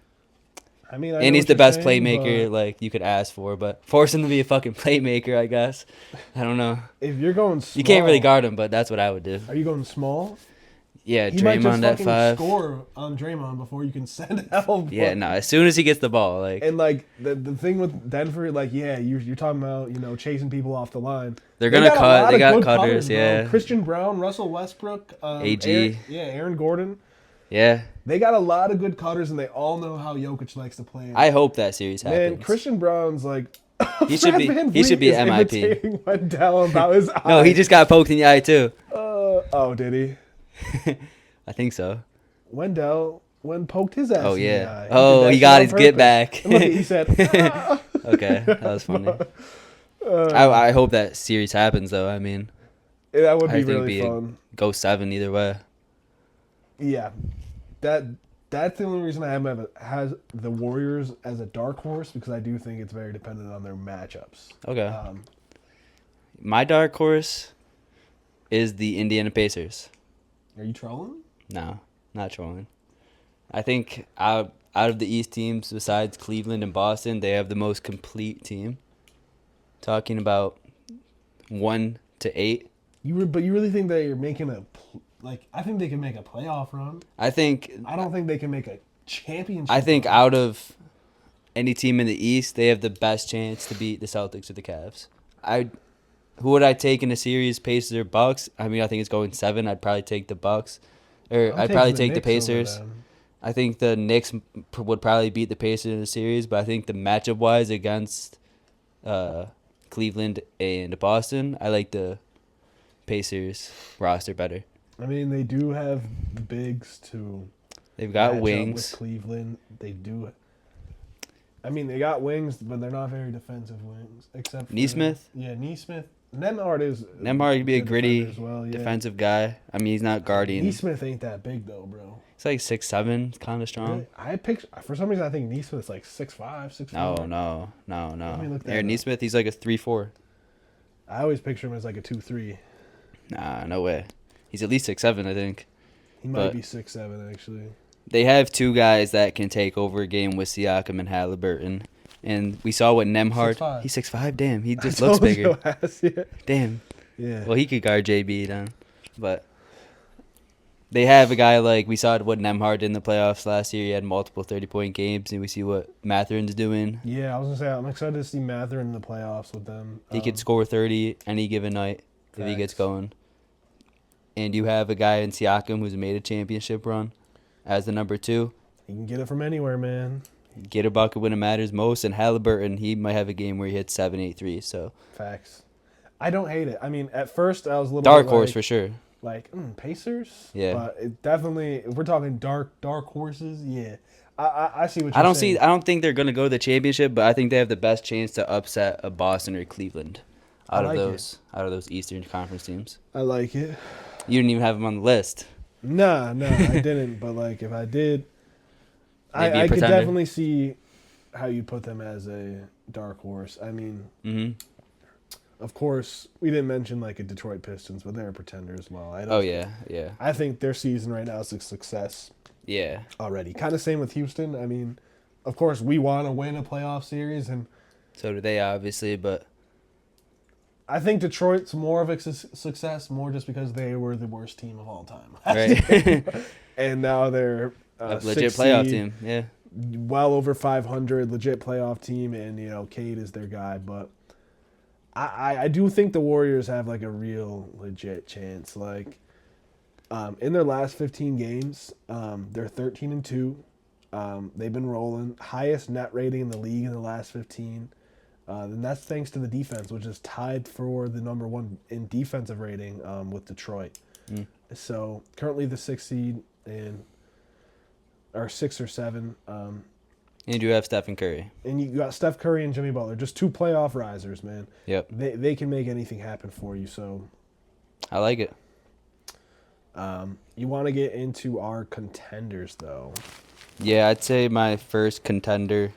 I mean, and he's the best playmaker like you could ask for, but force him to be a fucking playmaker, I guess. I don't know. If you're going small, You can't really guard him, but that's what I would do. Are you going small? Yeah, He might just Draymond at fucking 5. score on Draymond before you can send help. Yeah, no. As soon as he gets the ball, like And like the thing with Denver, like you're talking about chasing people off the line. they're gonna cut. They got good cutters, bro. yeah. Christian Brown, Russell Westbrook, AG. Aaron Gordon. Yeah, They got a lot of good cutters, and they all know how Jokic likes to play. I hope that series happens. Man, Christian Brown's like He should be. Fred He should be VanVleet is MIP. imitating Wendell about his eye. No, he just got poked in the eye too. Oh, did he? I think so. When poked his ass. Oh in the yeah. eye. Oh, did he that got shit his on get purpose. back. And look, he said, "Ah." Okay, that was funny. I hope that series happens though. I mean, That would I be think it'd really be fun. go 7 either way. Yeah, that's the only reason I has the Warriors as a dark horse, because I do think it's very dependent on their matchups. Okay. My dark horse is the Indiana Pacers. Are you trolling? No, not trolling. I think out of the East teams, besides Cleveland and Boston, they have the most complete team. Talking about 1 to 8. But you really think that you're making I think they can make a playoff run. I don't think they can make a championship. I think run. out of any team in the East, they have the best chance to beat the Celtics or the Cavs. Who would I take in a series, Pacers or Bucks? I mean, I think it's going 7. I'd probably take the Bucks, or I'd probably take the Knicks over Pacers. them. I think the Knicks would probably beat the Pacers in the series, but I think the matchup wise against Cleveland and Boston, I like the Pacers roster better. I mean, they do have the bigs to. They've got match up wings. with Cleveland. They do. I mean, they got wings, but they're not very defensive wings. Except for Nesmith? Yeah, Nesmith. Nemhard Could be a good gritty defender as well, yeah. defensive guy. I mean, he's not guarding. Nesmith ain't that big though, bro. He's like 6'7", kind of strong. Really? For some reason I think Nesmith's like 6'5", 6'4". No. Let me look that Aaron up. Nesmith, he's like a 3'4". I always picture him as like a 2'3". Nah, no way. He's at least 6'7", I think. He might But- be 6'7", actually. They have 2 guys that can take over a game with Siakam and Halliburton. And we saw what Nemhard... 6'5". He's 6'5", damn. He just I looks told bigger. your ass, yeah. Damn. Yeah. Well, he could guard JB then. But they have a guy like... We saw what Nemhard did in the playoffs last year. He had multiple 30-point games. And we see what Matherin's doing. Yeah, I was going to say, I'm excited to see Mather in the playoffs with them. He could score 30 any given night if he gets Facts. going. And you have a guy in Siakam who's made a championship run as the number 2. He can get it from anywhere, man. Get a bucket when it matters most. And Halliburton, he might have a game where he hits 7, 8 threes. So Facts. I don't hate it. I mean, at first I was a little dark bit horse like, for sure. Pacers? Yeah. But it definitely, if we're talking dark horses, yeah. I see what you're saying. I don't think they're gonna go to the championship, but I think they have the best chance to upset a Boston or Cleveland out of those Eastern Conference teams. I like it. You didn't even have them on the list. Nah, I didn't. But like, if I did, They'd be a I could pretender. definitely see how you put them as a dark horse. I mean, of course, we didn't mention like a Detroit Pistons, but they're a pretender as well. Oh yeah. I think their season right now is a success. Yeah. already. Kind of same with Houston. I mean, of course, we want to win a playoff series, and So do they, obviously, but I think Detroit's more of a success, more just because they were the worst team of all time. right. And now they're A legit playoff team. Yeah. well over 500, legit playoff team, and Cade is their guy. But I do think the Warriors have like a real legit chance. Like in their last 15 games, they're 13-2. They've been rolling, highest net rating in the league in the last 15. And that's thanks to the defense, which is tied for the number one in defensive rating with Detroit. So currently the 6th seed or 6 or 7. And you do have Stephen Curry. And you got Steph Curry and Jimmy Butler, just 2 playoff risers, man. Yep. They can make anything happen for you. So I like it. you want to get into our contenders, though. Yeah, I'd say my first contender,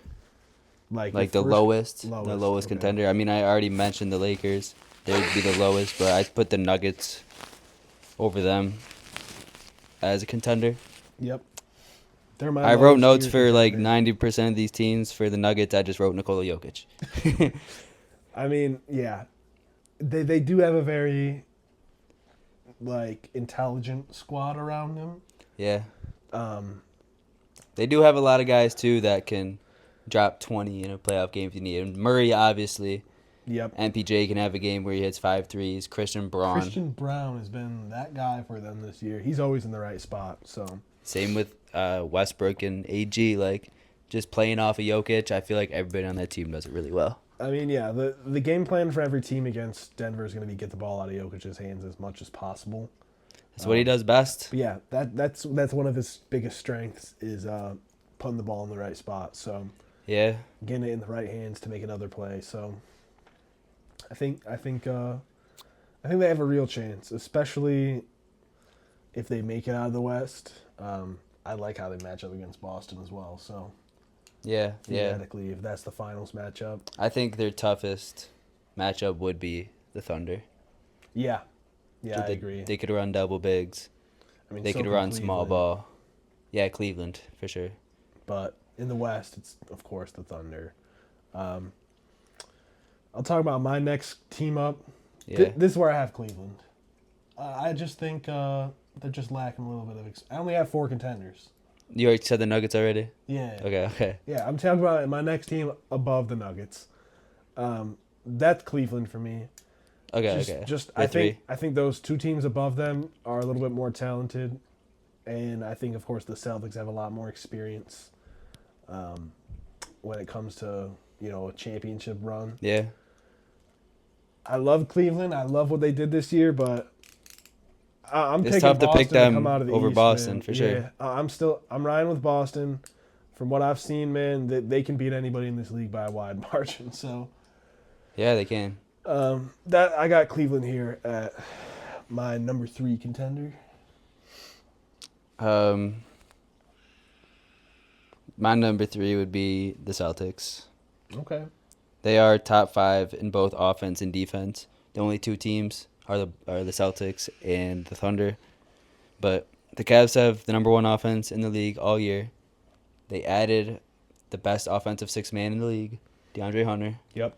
like the lowest okay. contender. I mean, I already mentioned the Lakers. They would be the lowest, but I'd put the Nuggets over them as a contender. Yep. I wrote notes for like 90% of these teams. For the Nuggets, I just wrote Nikola Jokic. I mean, yeah. They do have a very intelligent squad around them. Yeah. They do have a lot of guys too that can drop 20 in a playoff game if you need him. Murray, obviously. Yep. MPJ can have a game where he hits 5 threes. Christian Braun has been that guy for them this year. He's always in the right spot. So same with Westbrook and AG. Like, just playing off of Jokic, I feel like everybody on that team does it really well. I mean, yeah, the game plan for every team against Denver is going to be get the ball out of Jokic's hands as much as possible. That's what he does best. But yeah, that's one of his biggest strengths is putting the ball in the right spot. So Yeah. getting it in the right hands to make another play. So I think they have a real chance, especially if they make it out of the West. I like how they match up against Boston as well. So Yeah. theoretically, if that's the finals matchup, I think their toughest matchup would be the Thunder. yeah, I they, agree. They could run double bigs. I mean, They so could can run small Cleveland. ball. Yeah, Cleveland, for sure. But in the West, it's, of course, the Thunder. I'll talk about my next team up. Yeah. This is where I have Cleveland. I just think they're just lacking a little bit of... I only have 4 contenders. You already said the Nuggets already? Yeah. Okay. Yeah, I'm talking about my next team above the Nuggets. That's Cleveland for me. Okay. I think those 2 teams above them are a little bit more talented, and I think, of course, the Celtics have a lot more experience when it comes to a championship run. Yeah. I love Cleveland. I love what they did this year, but I'm It's picking tough to Boston pick them come out of the over East, Boston, man. for sure. I'm riding with Boston. From what I've seen, man, they can beat anybody in this league by a wide margin. So Yeah, they can. that I got Cleveland here at my number 3 contender. My number 3 would be the Celtics. Okay. They are top 5 in both offense and defense. The only 2 teams are the Celtics and the Thunder. But the Cavs have the number 1 offense in the league all year. They added the best offensive 6-man in the league, DeAndre Hunter. Yep.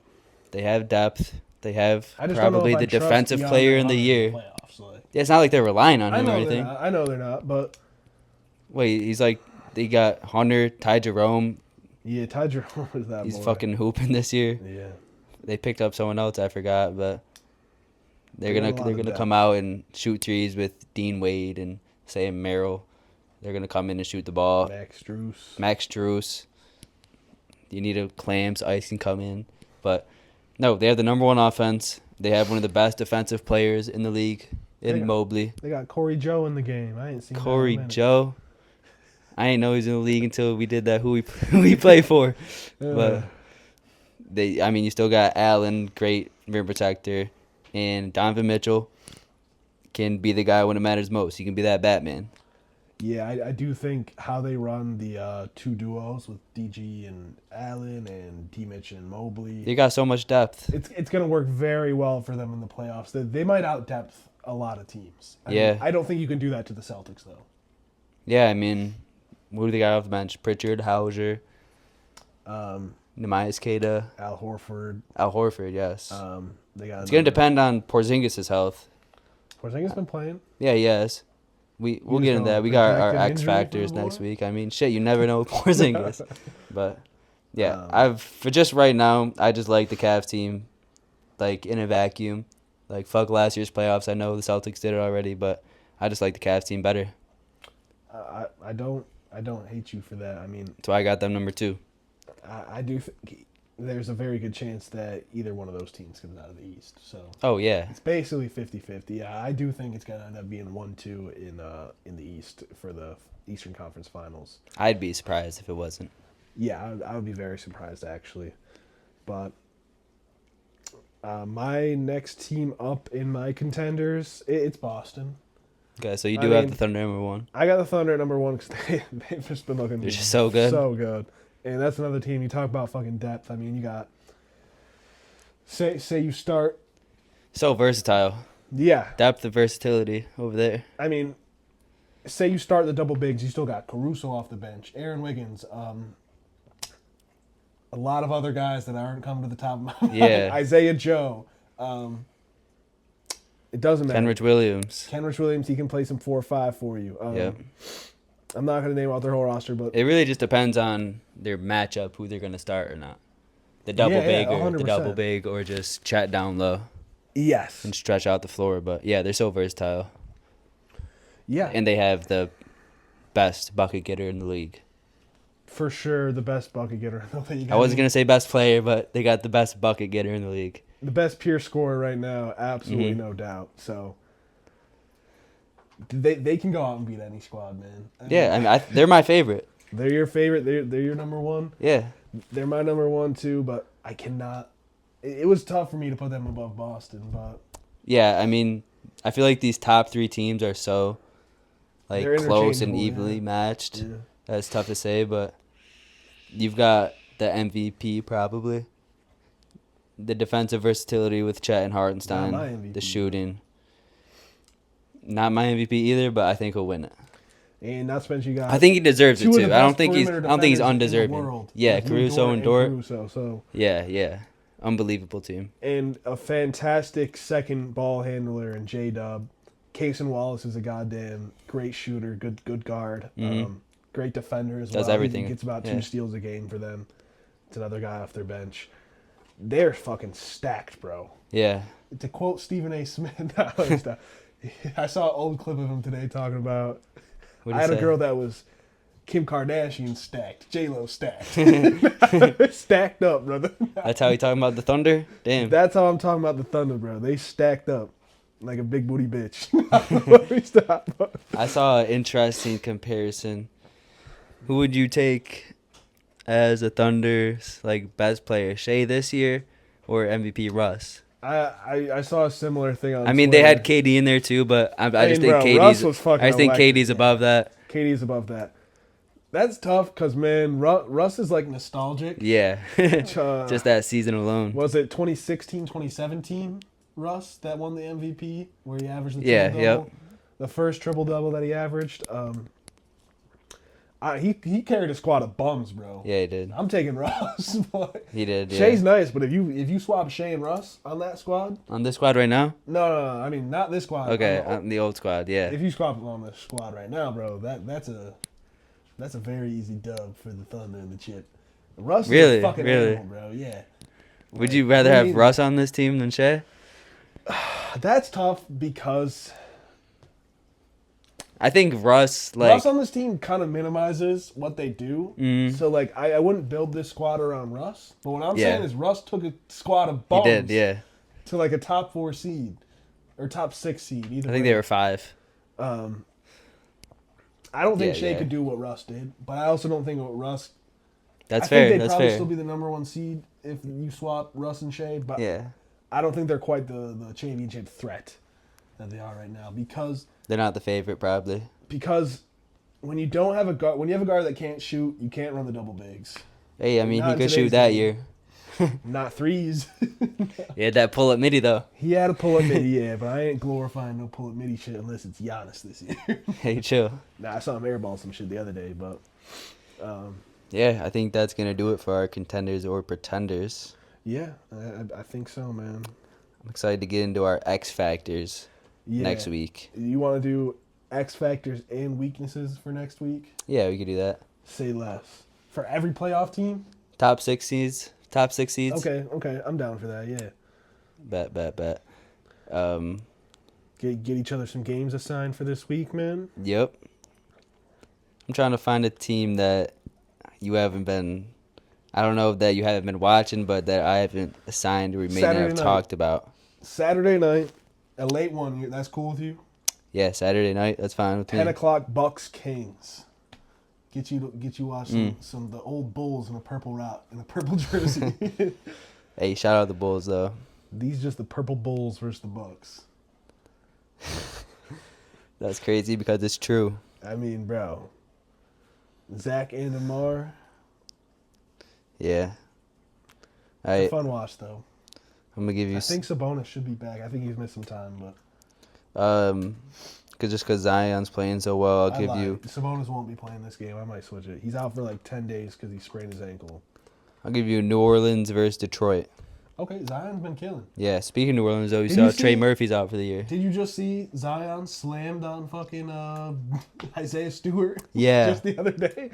They have depth. They have I just don't know probably if I the trust defensive DeAndre player in the Hunter year. playoffs, like. Yeah, it's not like they're relying on I him or know anything. they're not, but Wait, he's like, they got Hunter, Ty Jerome. yeah, Ty Jerome is that He's boy. fucking hooping this year. Yeah. They picked up someone else, I forgot, but they're They got a lot of gonna depth. come out and shoot threes with Dean Wade and Sam Merrill. They're gonna come in and shoot the ball. Max Strus. You need a clams, ice can come in, but no, they have the number 1 offense. They have one of the best defensive players in the league in Mobley. They got Corey Joe in the game. I ain't seen Corey that in a minute. Joe. I didn't know he was in the league until we did that. Who he play for? But you still got Allen, great rim protector, and Donovan Mitchell can be the guy when it matters most. He can be that Batman. Yeah, I do think how they run the 2 duos with DG and Allen and D-Mitch and Mobley. They got so much depth. It's going to work very well for them in the playoffs. They might out-depth a lot of teams. I Yeah. mean, I don't think you can do that to the Celtics, though. Yeah, I mean, Who do they got off the bench? Pritchard, Hauser, Nehemiah Queta, Al Horford. Al Horford, yes. They got. It's going to depend on Porzingis' health. Porzingis been playing. Yeah, yes. We'll get into that. We got our X factors next week. I mean, shit, you never know with Porzingis. But yeah, for just right now, I just like the Cavs team, like in a vacuum. Like fuck last year's playoffs. I know the Celtics did it already, but I just like the Cavs team better. I don't hate you for that. I mean, that's why I got them number 2. I do think there's a very good chance that either one of those teams comes out of the East. So oh yeah, it's basically 50-50. Yeah, I do think it's gonna end up being 1-2 in the East for the Eastern Conference Finals. I'd be surprised if it wasn't. Yeah, I would be very surprised actually, but my netive team up in my contenders, it's Boston. Okay, so you do have the Thunder number 1. I got the Thunder at number 1 because they've just been looking. They're just so good. So good. And that's another team. You talk about fucking depth. I mean, you got say you start. So versatile. Yeah. Depth of versatility over there. I mean, say you start the double bigs. You still got Caruso off the bench, Aaron Wiggins, a lot of other guys that aren't coming to the top of my mind. Yeah. Isaiah Joe. It doesn't matter. Kenrich Williams. He can play some 4-5 for you. Yeah. I'm not going to name out their whole roster, but it really just depends on their matchup, who they're going to start or not. The double big or just chat down low. Yes. And stretch out the floor. But yeah, they're so versatile. Yeah. And they have the best bucket getter in the league. For sure, the best bucket getter in the league. I wasn't going to say best player, but they got the best bucket getter in the league. The best pure scorer right now, absolutely no doubt. So they can go out and beat any squad, man. I mean, they're my favorite. They're your favorite. They're your number 1. Yeah. They're my number 1 too, but I cannot. It was tough for me to put them above Boston, but yeah, I mean, I feel like these top 3 teams are so like close and evenly matched. Yeah. That's tough to say, but you've got the MVP probably. The defensive versatility with Chet and Hartenstein. The shooting. Not my MVP either, but I think he'll win it. And not to mention you got. I think he deserves it too. I don't think he's undeserving. Yeah, Caruso and Dort. So yeah, unbelievable team. And a fantastic second ball handler in J-Dub. Cason Wallace is a goddamn great shooter, good guard, great defender as well. Does everything. He gets about 2 steals a game for them. It's another guy off their bench. They're fucking stacked, bro. Yeah. To quote Stephen A. Smith, I saw an old clip of him today talking about. I had a girl that was Kim Kardashian stacked, J-Lo stacked, stacked up, brother. That's how you talking about the Thunder? Damn. That's how I'm talking about the Thunder, bro. They stacked up like a big booty bitch. Stop. I saw an interesting comparison. Who would you take as a Thunder's like best player, Shea this year or MVP Russ? I saw a similar thing on Twitter. They had KD in there too, but I just think KD's above that. KD's above that. That's tough because, man, Russ is like nostalgic. Yeah. Just that season alone. Was it 2016, 2017 Russ that won the MVP where he averaged the triple-double? Yep. The first triple-double that he averaged. He carried a squad of bums, bro. Yeah, he did. I'm taking Russ. He did, yeah. Shea's nice, but if you swap Shea and Russ on that squad. On this squad right now? No. I mean, not this squad. Okay, on the old squad, yeah. If you swap them on the squad right now, bro, that's a very easy dub for the Thunder and the chip. Russ is a fucking animal, bro. Yeah. Would you rather have Russ on this team than Shea? That's tough because I think Russ on this team kind of minimizes what they do. Mm-hmm. So like I wouldn't build this squad around Russ. But what I'm saying is Russ took a squad of bums. He did, yeah. To like a top 4 seed or top 6 seed. Either I think way. they were 5. I don't think Shea could do what Russ did, but I also don't think what Russ. That's I fair. think they'd That's probably fair. still be the number 1 seed if you swap Russ and Shea, but yeah. I don't think they're quite the championship threat that they are right now because they're not the favorite probably. Because when you don't have a guard, when you have a guard that can't shoot, you can't run the double bigs. Hey, I mean, he could shoot that year. Not threes. He had that pull-up midi, though. He had a pull-up midi, yeah, but I ain't glorifying no pull-up midi shit unless it's Giannis this year. Hey, chill. Nah, I saw him airball some shit the other day, but Yeah, I think that's going to do it for our contenders or pretenders. Yeah, I think so, man. I'm excited to get into our X Factors next week. You want to do X factors and weaknesses for next week? Yeah, we could do that. Say less. For every playoff team? Top six seeds. Okay. I'm down for that, yeah. Bet. Get each other some games assigned for this week, man. Yep. I'm trying to find a team that you haven't been, I don't know that you haven't been watching, but that I haven't assigned or may not have talked about. Saturday night, a late one. That's cool with you? Yeah, Saturday night. That's fine with me. 10 o'clock, Bucks Kings. Get you watch some of the old Bulls in a purple jersey. Hey, shout out the Bulls though. These just the purple Bulls versus the Bucks. That's crazy because it's true. I mean, bro. Zach and Amar. Yeah. It's a fun watch though. I'm gonna give you. I think Sabonis should be back. I think he's missed some time, but. Because Zion's playing so well, I'll give you. Sabonis won't be playing this game. I might switch it. He's out for like 10 days because he sprained his ankle. I'll give you New Orleans versus Detroit. Okay, Zion's been killing. Yeah, speaking of New Orleans, though, you saw Trey Murphy's out for the year. Did you just see Zion slammed on fucking Isaiah Stewart? Yeah. Just the other day?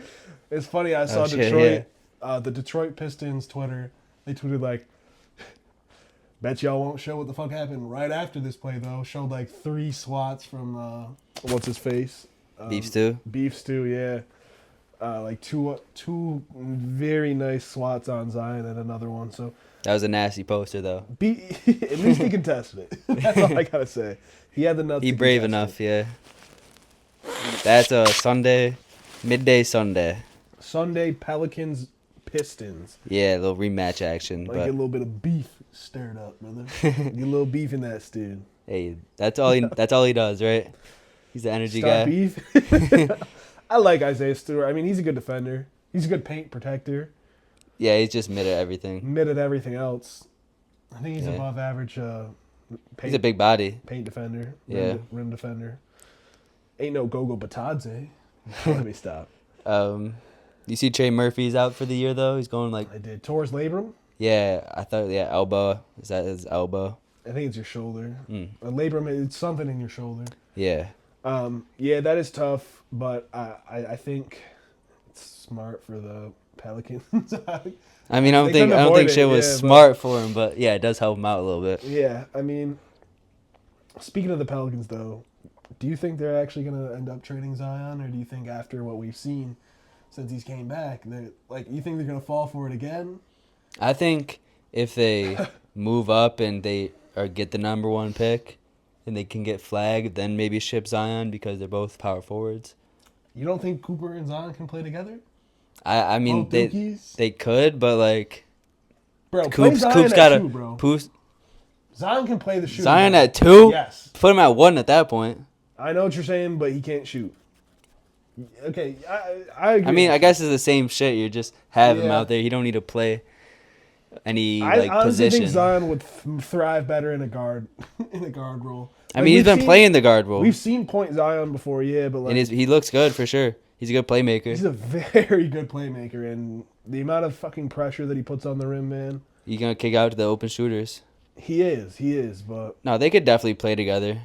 It's funny, I saw Detroit, the Detroit Pistons Twitter, they tweeted like, bet y'all won't show what the fuck happened right after this play, though. Showed like 3 swats from, what's his face? Beef Stew? Beef Stew, yeah. Like two very nice swats on Zion and another one, so... That was a nasty poster, though. At least he contested it. That's all I gotta say. He had the nuts. He brave enough, yeah. That's a Sunday, midday Sunday. Sunday Pelicans Pistons. Yeah, a little rematch action. Like a little bit of beef stirred up, brother. Get a little beef in that stew. Hey, that's all he does, right? He's the energy guy. Beef. I like Isaiah Stewart. I mean, he's a good defender. He's a good paint protector. Yeah, he's just mid at everything. Mid at everything else. I think he's above average. He's a big body. Paint defender. Rim defender. Ain't no Gogo Batadze. Let me stop. You see Trey Murphy's out for the year though. He's going like. I did. Torres labrum. Yeah, I thought. Yeah, elbow. Is that his elbow? I think it's your shoulder. A labrum. It's something in your shoulder. Yeah. Yeah, that is tough, but I think it's smart for the Pelicans. I mean, I don't think shit was smart for him, but yeah, it does help him out a little bit. Yeah, I mean, speaking of the Pelicans, though, do you think they're actually going to end up trading Zion, or do you think after what we've seen since he's came back, you think they're going to fall for it again? I think if they move up and they get the number 1 pick and they can get flagged, then maybe ship Zion because they're both power forwards. You don't think Cooper and Zion can play together? I mean, they could, but like, bro, Coop's got to. Zion can play the shoe. Zion bro. At 2? Yes. Put him at 1 at that point. I know what you're saying, but he can't shoot. Okay, I agree. I mean, I guess it's the same shit. You just have him out there. He don't need to play any I honestly position. think Zion would thrive better in a guard role. I mean, he's been playing the guard role. We've seen point Zion before, yeah, but like, he looks good for sure. He's a good playmaker. He's a very good playmaker, and the amount of fucking pressure that he puts on the rim, man. He's gonna kick out to the open shooters. He is, but no, they could definitely play together.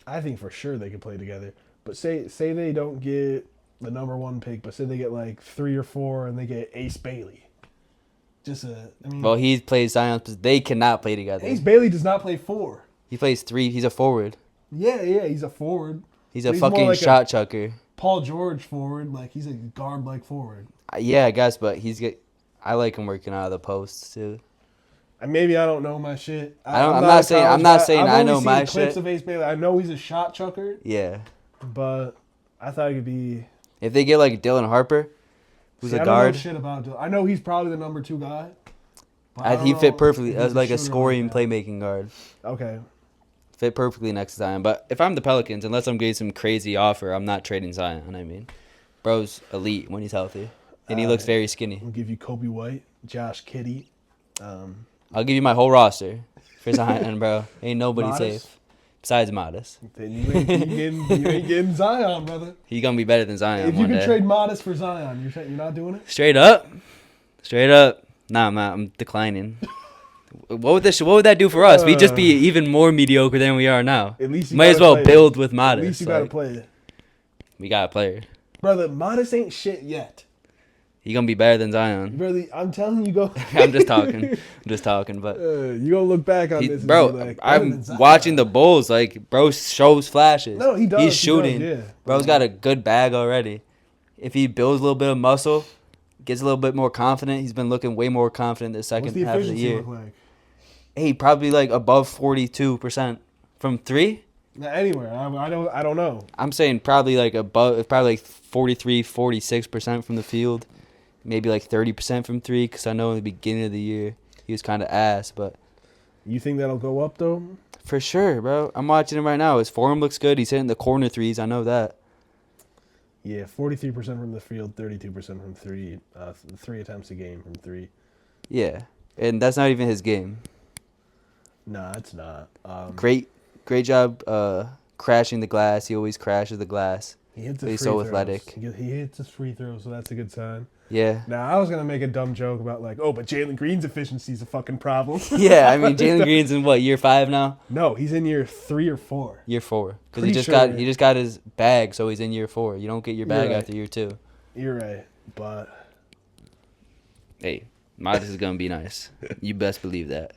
I think for sure they could play together. But say they don't get the number 1 pick, but say they get like 3 or 4, and they get Ace Bailey. Well, he plays Zion. They cannot play together. Ace Bailey does not play 4. He plays 3. He's a forward. Yeah, he's a forward. He's a fucking shot chucker. Paul George forward, like he's a guard like forward. Yeah, I guess, but I like him working out of the posts too. Maybe I don't know my shit. I'm not saying I know my shit. Clips of Ace Bailey. I know he's a shot chucker. Yeah. But I thought it could be. If they get like Dylan Harper, who's a guard. I don't know shit about Dylan. I know he's probably the number 2 guy. He fit perfectly as like a scoring playmaking guard. Okay. Fit perfectly next to Zion. But if I'm the Pelicans, unless I'm getting some crazy offer, I'm not trading Zion. I mean, bro's elite when he's healthy, and he looks very skinny. I'll give you Kobe White, Josh Kiddey. I'll give you my whole roster for Zion, bro. Ain't nobody safe. besides Modest. Then you ain't getting Zion, brother. He gonna be better than Zion If you one could day. trade Modest for Zion, you're not doing it? Straight up. Nah, I'm not. I'm declining. What would that do for us? We'd just be even more mediocre than we are now. At least you might as gotta well play build it. with Modest. At least you gotta play it. We got a player. Brother, Modest ain't shit yet. He gonna be better than Zion. Brother, I'm telling you, go. I'm just talking. But you gonna look back on this, bro. and be like, I'm watching the Bulls. Like, bro shows flashes. No, he does. He's shooting. He does, yeah. Bro's got a good bag already. If he builds a little bit of muscle, gets a little bit more confident. He's been looking way more confident the second half of the year. Look like? Hey, probably like above 42% from three. Anywhere, I don't know. I'm saying probably like 43, 46% from the field, maybe like 30% from three. Because I know in the beginning of the year he was kind of ass, but you think that'll go up though? For sure, bro. I'm watching him right now. His form looks good. He's hitting the corner threes. I know that. Yeah, 43% from the field, 32% from three. 3 attempts a game from three. Yeah, and that's not even his game. Nah, it's not. Great job crashing the glass. He always crashes the glass. He hits his He's free so throws. athletic. He hits his free throws, so that's a good sign. Yeah. Now, I was going to make a dumb joke about like, oh, but Jalen Green's efficiency is a fucking problem. Yeah, I mean, Jalen Green's in what, year 5 now? No, he's in year 3 or 4. Year 4. Because he just got his bag, so he's in year 4. You don't get your bag after year 2. You're right, but... Hey, Modest is going to be nice. You best believe that.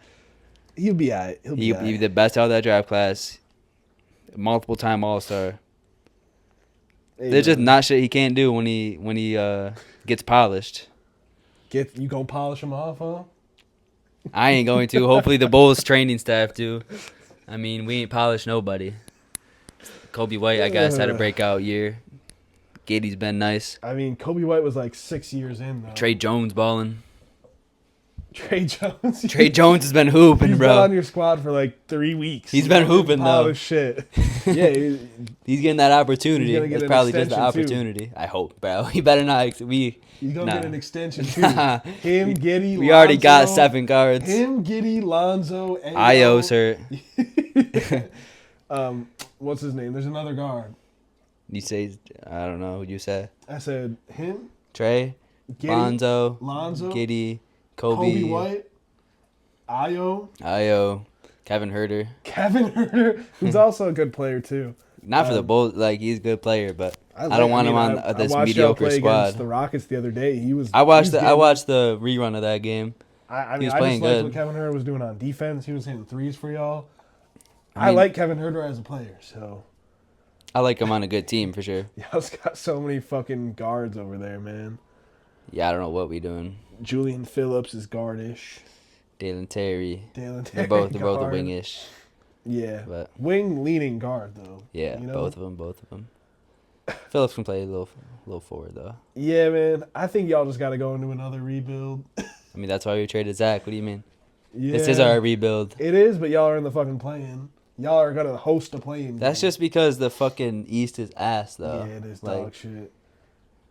He'll be all right. He'll be the best out of that draft class. Multiple-time All-Star. Hey, There's just not shit he can't do when he gets polished. You gonna polish him off, huh? I ain't going to. Hopefully the Bulls training staff do. I mean, we ain't polished nobody. Kobe White, I guess, had a breakout year. Giddey's been nice. I mean, Kobe White was like 6 years in, though. Trey Jones balling. Trey Jones. Trey Jones has been hooping, He's bro. been on your squad for like 3 weeks. He's been hooping, though. Shit. Yeah. He's getting that opportunity. Get That's probably just the opportunity. Too. I hope, bro. He better not. He's going to get an extension, too. Him, Giddey, We already got 7 guards. Him, Giddey, Lonzo, and Io's hurt. What's his name? There's another guard. You say, I don't know. Who'd you say? I said him. Trey, Giddey, Lonzo, Giddey, Kobe White, Io, Kevin Huerter. Kevin Huerter, who's also a good player too. Not for the Bulls, like he's a good player, but I don't want him on this mediocre squad. Against the Rockets the other day. I watched the rerun of that game. He was playing good. What Kevin Huerter was doing on defense. He was hitting threes for y'all. I like Kevin Huerter as a player, so. I like him on a good team for sure. Y'all's got so many fucking guards over there, man. Yeah, I don't know what we doing. Julian Phillips is guardish. Dalen Terry. They're both a wingish. Yeah. But wing leaning guard though. Yeah, you know? both of them. Phillips can play a little forward though. Yeah, man. I think y'all just got to go into another rebuild. I mean, that's why we traded Zach. What do you mean? Yeah. This is our rebuild. It is, but y'all are in the fucking play-in. Y'all are gonna host a play-in. That's just because the fucking East is ass though. Yeah, it is dog shit.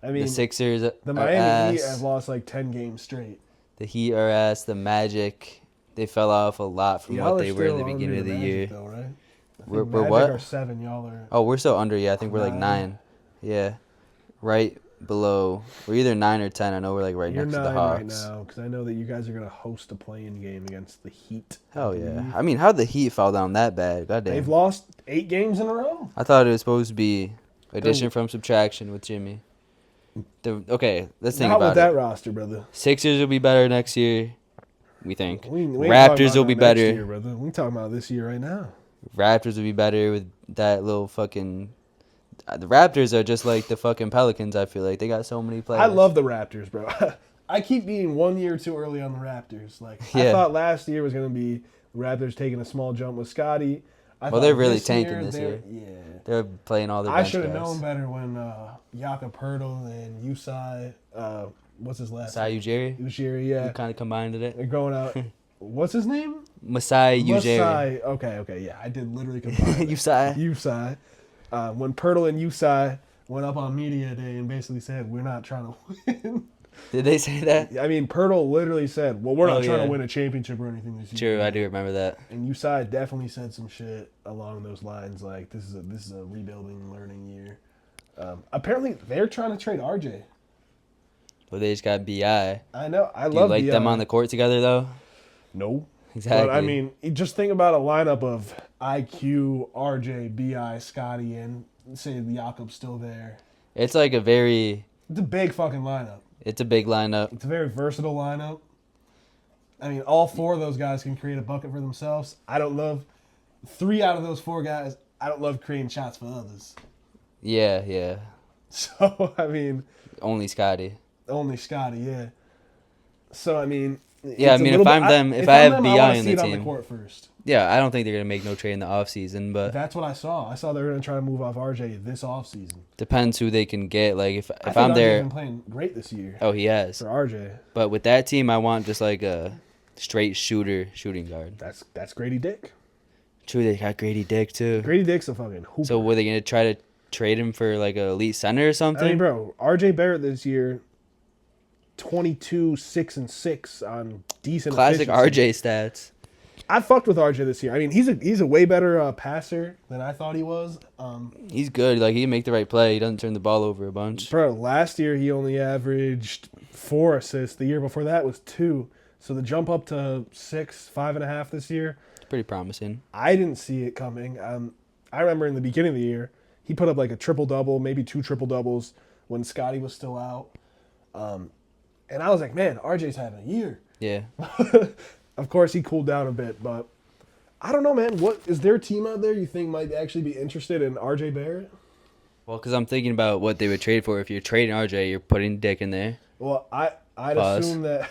I mean, the Sixers the Miami Heat have lost like 10 games straight. The Heat are ass. The Magic, they fell off a lot from what they were in the beginning of the year. Though, right? We're Magic what? Are 7, y'all are. Oh, we're still under. Yeah, I think we're like 9. Yeah, right below. We're either 9 or 10. I know we're like right next to the Hawks. Right now, because I know that you guys are gonna host a play-in game against the Heat. Hell yeah! I mean, how'd the Heat fall down that bad? Goddamn. They've lost 8 games in a row. I thought it was supposed to be addition from subtraction with Jimmy. Let's think about it. Not with that roster, brother. Sixers will be better next year. We think. We Raptors will be better. Year, brother. We talking about this year right now. Raptors will be better with that little fucking. The Raptors are just like the fucking Pelicans. I feel like they got so many players. I love the Raptors, bro. I keep being 1 year too early on the Raptors. Like I thought last year was gonna be the Raptors taking a small jump with Scotty. They're really tanking this year. Yeah, they're playing all their. I should have known better when Jakob Poeltl and Usai. What's his last name? Ujiri, yeah. You kind of combined it. They're going out. What's his name? Masai Ujiri. Okay, yeah. I did literally combine Usai. When Poeltl and Usai went up on media day and basically said, we're not trying to win. Did they say that? I mean, Pirtle literally said, "Well, we're not trying yeah. to win a championship or anything this year." True, I do remember that. And Usai definitely said some shit along those lines, like this is a rebuilding, learning year. Apparently, they're trying to trade RJ. Well, they just got Bi. I know. I Do love you like BI. them on the court together though? No. Exactly. But I mean, you just think about a lineup of IQ, RJ, Bi, Scotty, and say Jakob's still there. It's like a very. It's a big fucking lineup. It's a big lineup. It's a very versatile lineup. I mean, all four of those guys can create a bucket for themselves. I don't love 3 out of those 4 guys. I don't love creating shots for others. Yeah, yeah. So I mean, Only Scotty. only Scotty, yeah. So I mean, Yeah, I it's a mean, little if bit- I'm them, if if I I'm have them, Bi wanna on see the it on the team, court first. yeah, I don't think they're gonna make no trade in the offseason, but That's what I saw. I saw they were going to try to move off RJ this offseason. depends who they can get. Like if I think I'm RJ's there, been playing great this year oh, he has. for RJ. But with that team, I want just like a straight shooting guard. That's Grady Dick. True, they got Grady Dick too. Grady Dick's a fucking hooper. So were they gonna try to trade him for like a elite center or something? I mean, bro, RJ Barrett this year, 22, 6 and 6 on decent. Classic efficiency. RJ stats. I fucked with RJ this year. I mean, he's a way better passer than I thought he was. He's good. Like he can make the right play. He doesn't turn the ball over a bunch. Bro, last year he only averaged 4 assists. The year before that was 2. So the jump up to 6, 5.5 this year, It's pretty promising. I didn't see it coming. I remember in the beginning of the year, he put up like a triple-double, maybe 2 triple-doubles when Scotty was still out. And I was like, man, RJ's having a year. Yeah. Of course, he cooled down a bit, but I don't know, man. What is there a team out there you think might actually be interested in RJ Barrett? Well, because I'm thinking about what they would trade for. If you're trading RJ, you're putting Dick in there. Well, I'd Pause. assume that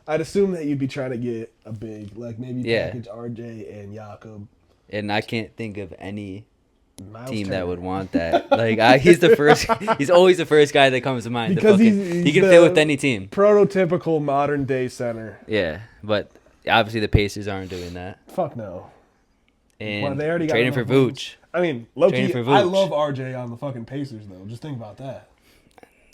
I'd assume that you'd be trying to get a big, like maybe Yeah. package RJ and Jakob. And I can't think of any Miles team Turner. that would want that. Like he's the first. He's always the first guy that comes to mind. Because He he's can the fit with any team. prototypical modern day center. Yeah, but obviously the Pacers aren't doing that. Fuck no. And Well, they already got trading for enough wins. Vooch. I mean, low Trading key, for I Vooch. love RJ on the fucking Pacers though. Just think about that.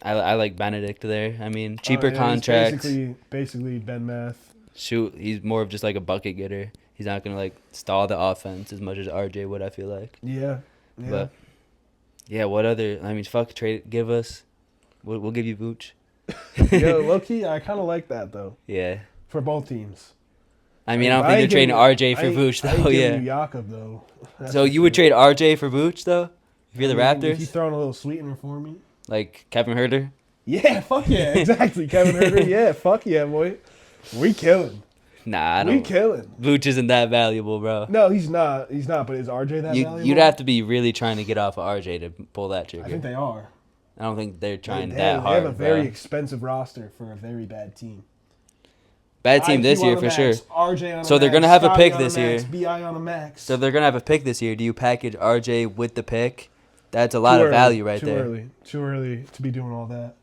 I like Benedict there. I mean, cheaper Yeah, he's contracts. Basically Ben Math. Shoot, he's more of just like a bucket getter. He's not gonna like stall the offense as much as RJ would. I feel like. Yeah. But yeah, what other? I mean, fuck trade. Give us. We'll give you Vooch. Yo, low key, I kind of like that though Yeah. for both teams. I mean, I don't think ain't they're trading giving- RJ for I ain't- Vooch I ain't though. giving Yeah. you Jakob though. That's So for you would sure. trade RJ for Vooch though? If you're the I mean, If you Raptors, throwing a little sweetener for me. like Kevin Herter. Yeah, fuck yeah, exactly. Kevin Herter, yeah, fuck yeah, boy. We killing. Nah, I We don't. killing. Vooch isn't that valuable, bro. No, he's not. He's not. But is RJ that valuable? You'd have to be really trying to get off of RJ to pull that trigger. I think they are. I don't think they're trying They that hard. have a very bro. expensive roster for a very bad team. Bad team this IQ year on for the sure. max, RJ on a So they're max, gonna have a Scotty pick on a this max, year. Bi on a max. So they're gonna have a pick this year. Do you package RJ with the pick? That's a lot Too of early, value right too there. Early. Too early to be doing all that.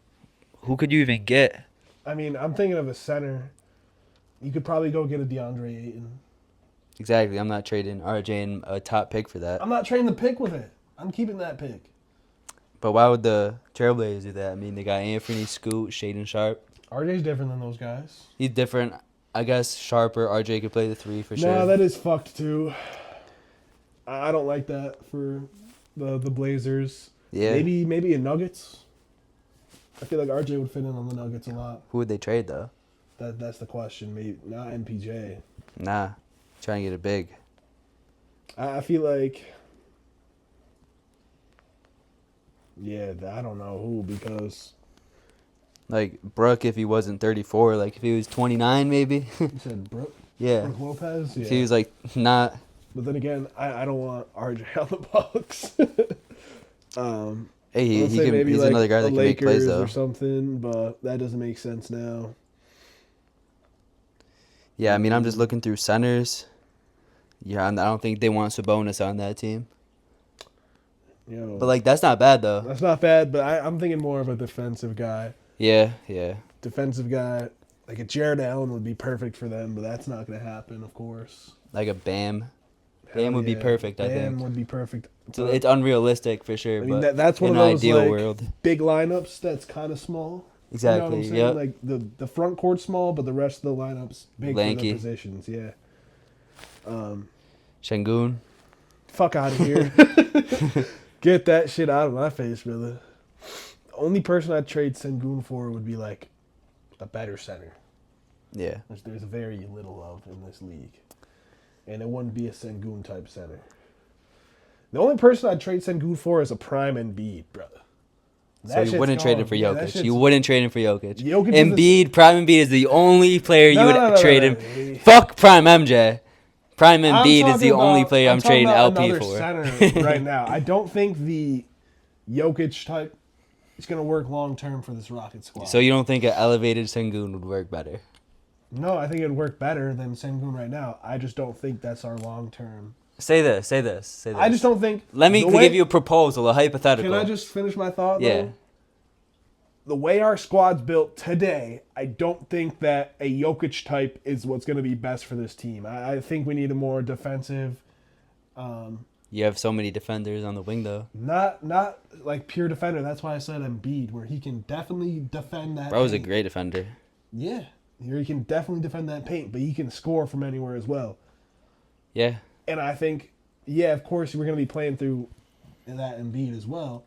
Who could you even get? I mean, I'm thinking of a center. You could probably go get a DeAndre Ayton. Exactly. I'm not trading RJ and a top pick for that. I'm not trading the pick with it. I'm keeping that pick. But why would the Trailblazers do that? I mean, they got Anthony, Scoot, Shaden Sharp. RJ's different than those guys. He's different. I guess sharper. RJ could play the 3 for sure. No, that is fucked too. I don't like that for the Blazers. Yeah. Maybe in Nuggets. I feel like RJ would fit in on the Nuggets a lot. Who would they trade though? That's the question. Maybe not MPJ. Nah, trying to get it big. I feel like. Yeah, I don't know who because Like Brooke, if he wasn't 34, like if he was 29, maybe. you said Brooke Yeah. Lopez. Yeah. If he was like not. But then again, I don't want RJ on the Bucks. Hey, Let's he say can. maybe He's like another guy the that can make plays Lakers though. or something, but that doesn't make sense now. Yeah, I mean, I'm just looking through centers. Yeah, and I don't think they want Sabonis on that team. You know, But like, that's not bad though. that's not bad. But I'm thinking more of a defensive guy. Yeah, yeah. Defensive guy, like a Jared Allen would be perfect for them, but that's not going to happen, of course. Like a Bam. Hell Bam would be yeah. perfect, I Bam think. would be perfect. So it's unrealistic for sure. I mean, but that's one in of an those ideal like, world. big lineups that's kind of small. Exactly. You know what I'm saying? Yep. Like the front court's small, but the rest of the lineup's big for Lanky. their positions. Yeah. Şengün. Fuck out of here. Get that shit out of my face, brother. The only person I'd trade Sengun for would be like a better center. Yeah. Which there's very little of in this league. And it wouldn't be a Sengun type center. The only person I'd trade Sengun for is a prime Embiid, brother. So you wouldn't trade him for that Jokic. shit's- You wouldn't trade him for Jokic. Jokic is Embiid, Prime Embiid is the only player you would trade him. no. Fuck Prime MJ. Prime I'm Embiid is talking the only about- player I'm talking trading about LP another for. Center right now. I don't think the Jokic type is going to work long term for this Rocket squad. So you don't think an elevated Sengun would work better? No, I think it'd work better than Sengun right now. I just don't think that's our long term. Say this. I just don't think. Let me the way- give you a proposal, a hypothetical. Can I just finish my thought? Yeah. Though? The way our squad's built today, I don't think that a Jokic type is what's going to be best for this team. I think we need a more defensive, You have so many defenders on the wing, though. not like pure defender. That's why I said Embiid, where he can definitely defend that. Bro's a paint. great defender. Yeah, here he can definitely defend that paint, but he can score from anywhere as well. Yeah. And I think, yeah, of course, we're going to be playing through that Embiid as well.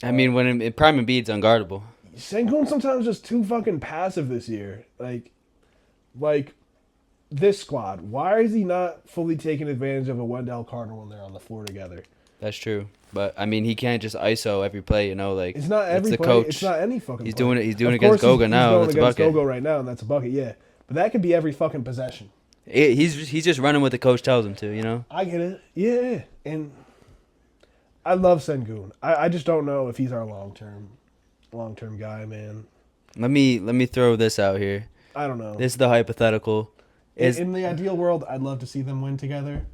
I mean, when Prime Embiid's unguardable. Sengun sometimes just too fucking passive this year. Like this squad. Why is he not fully taking advantage of a Wendell Carter when they're on the floor together? That's true. But, I mean, he can't just ISO every play, you know? Like, It's not every the play. coach. It's not any fucking He's play. doing it. He's doing Of it against course Goga now. He's going That's a against bucket. Gogo right now, and that's a bucket, yeah. But that could be every fucking possession. He's just running what the coach tells him to, you know? I get it. Yeah. And I love Sengun. I just don't know if he's our long-term guy, man. Let me throw this out here. I don't know. This is the hypothetical. In the ideal world, I'd love to see them win together.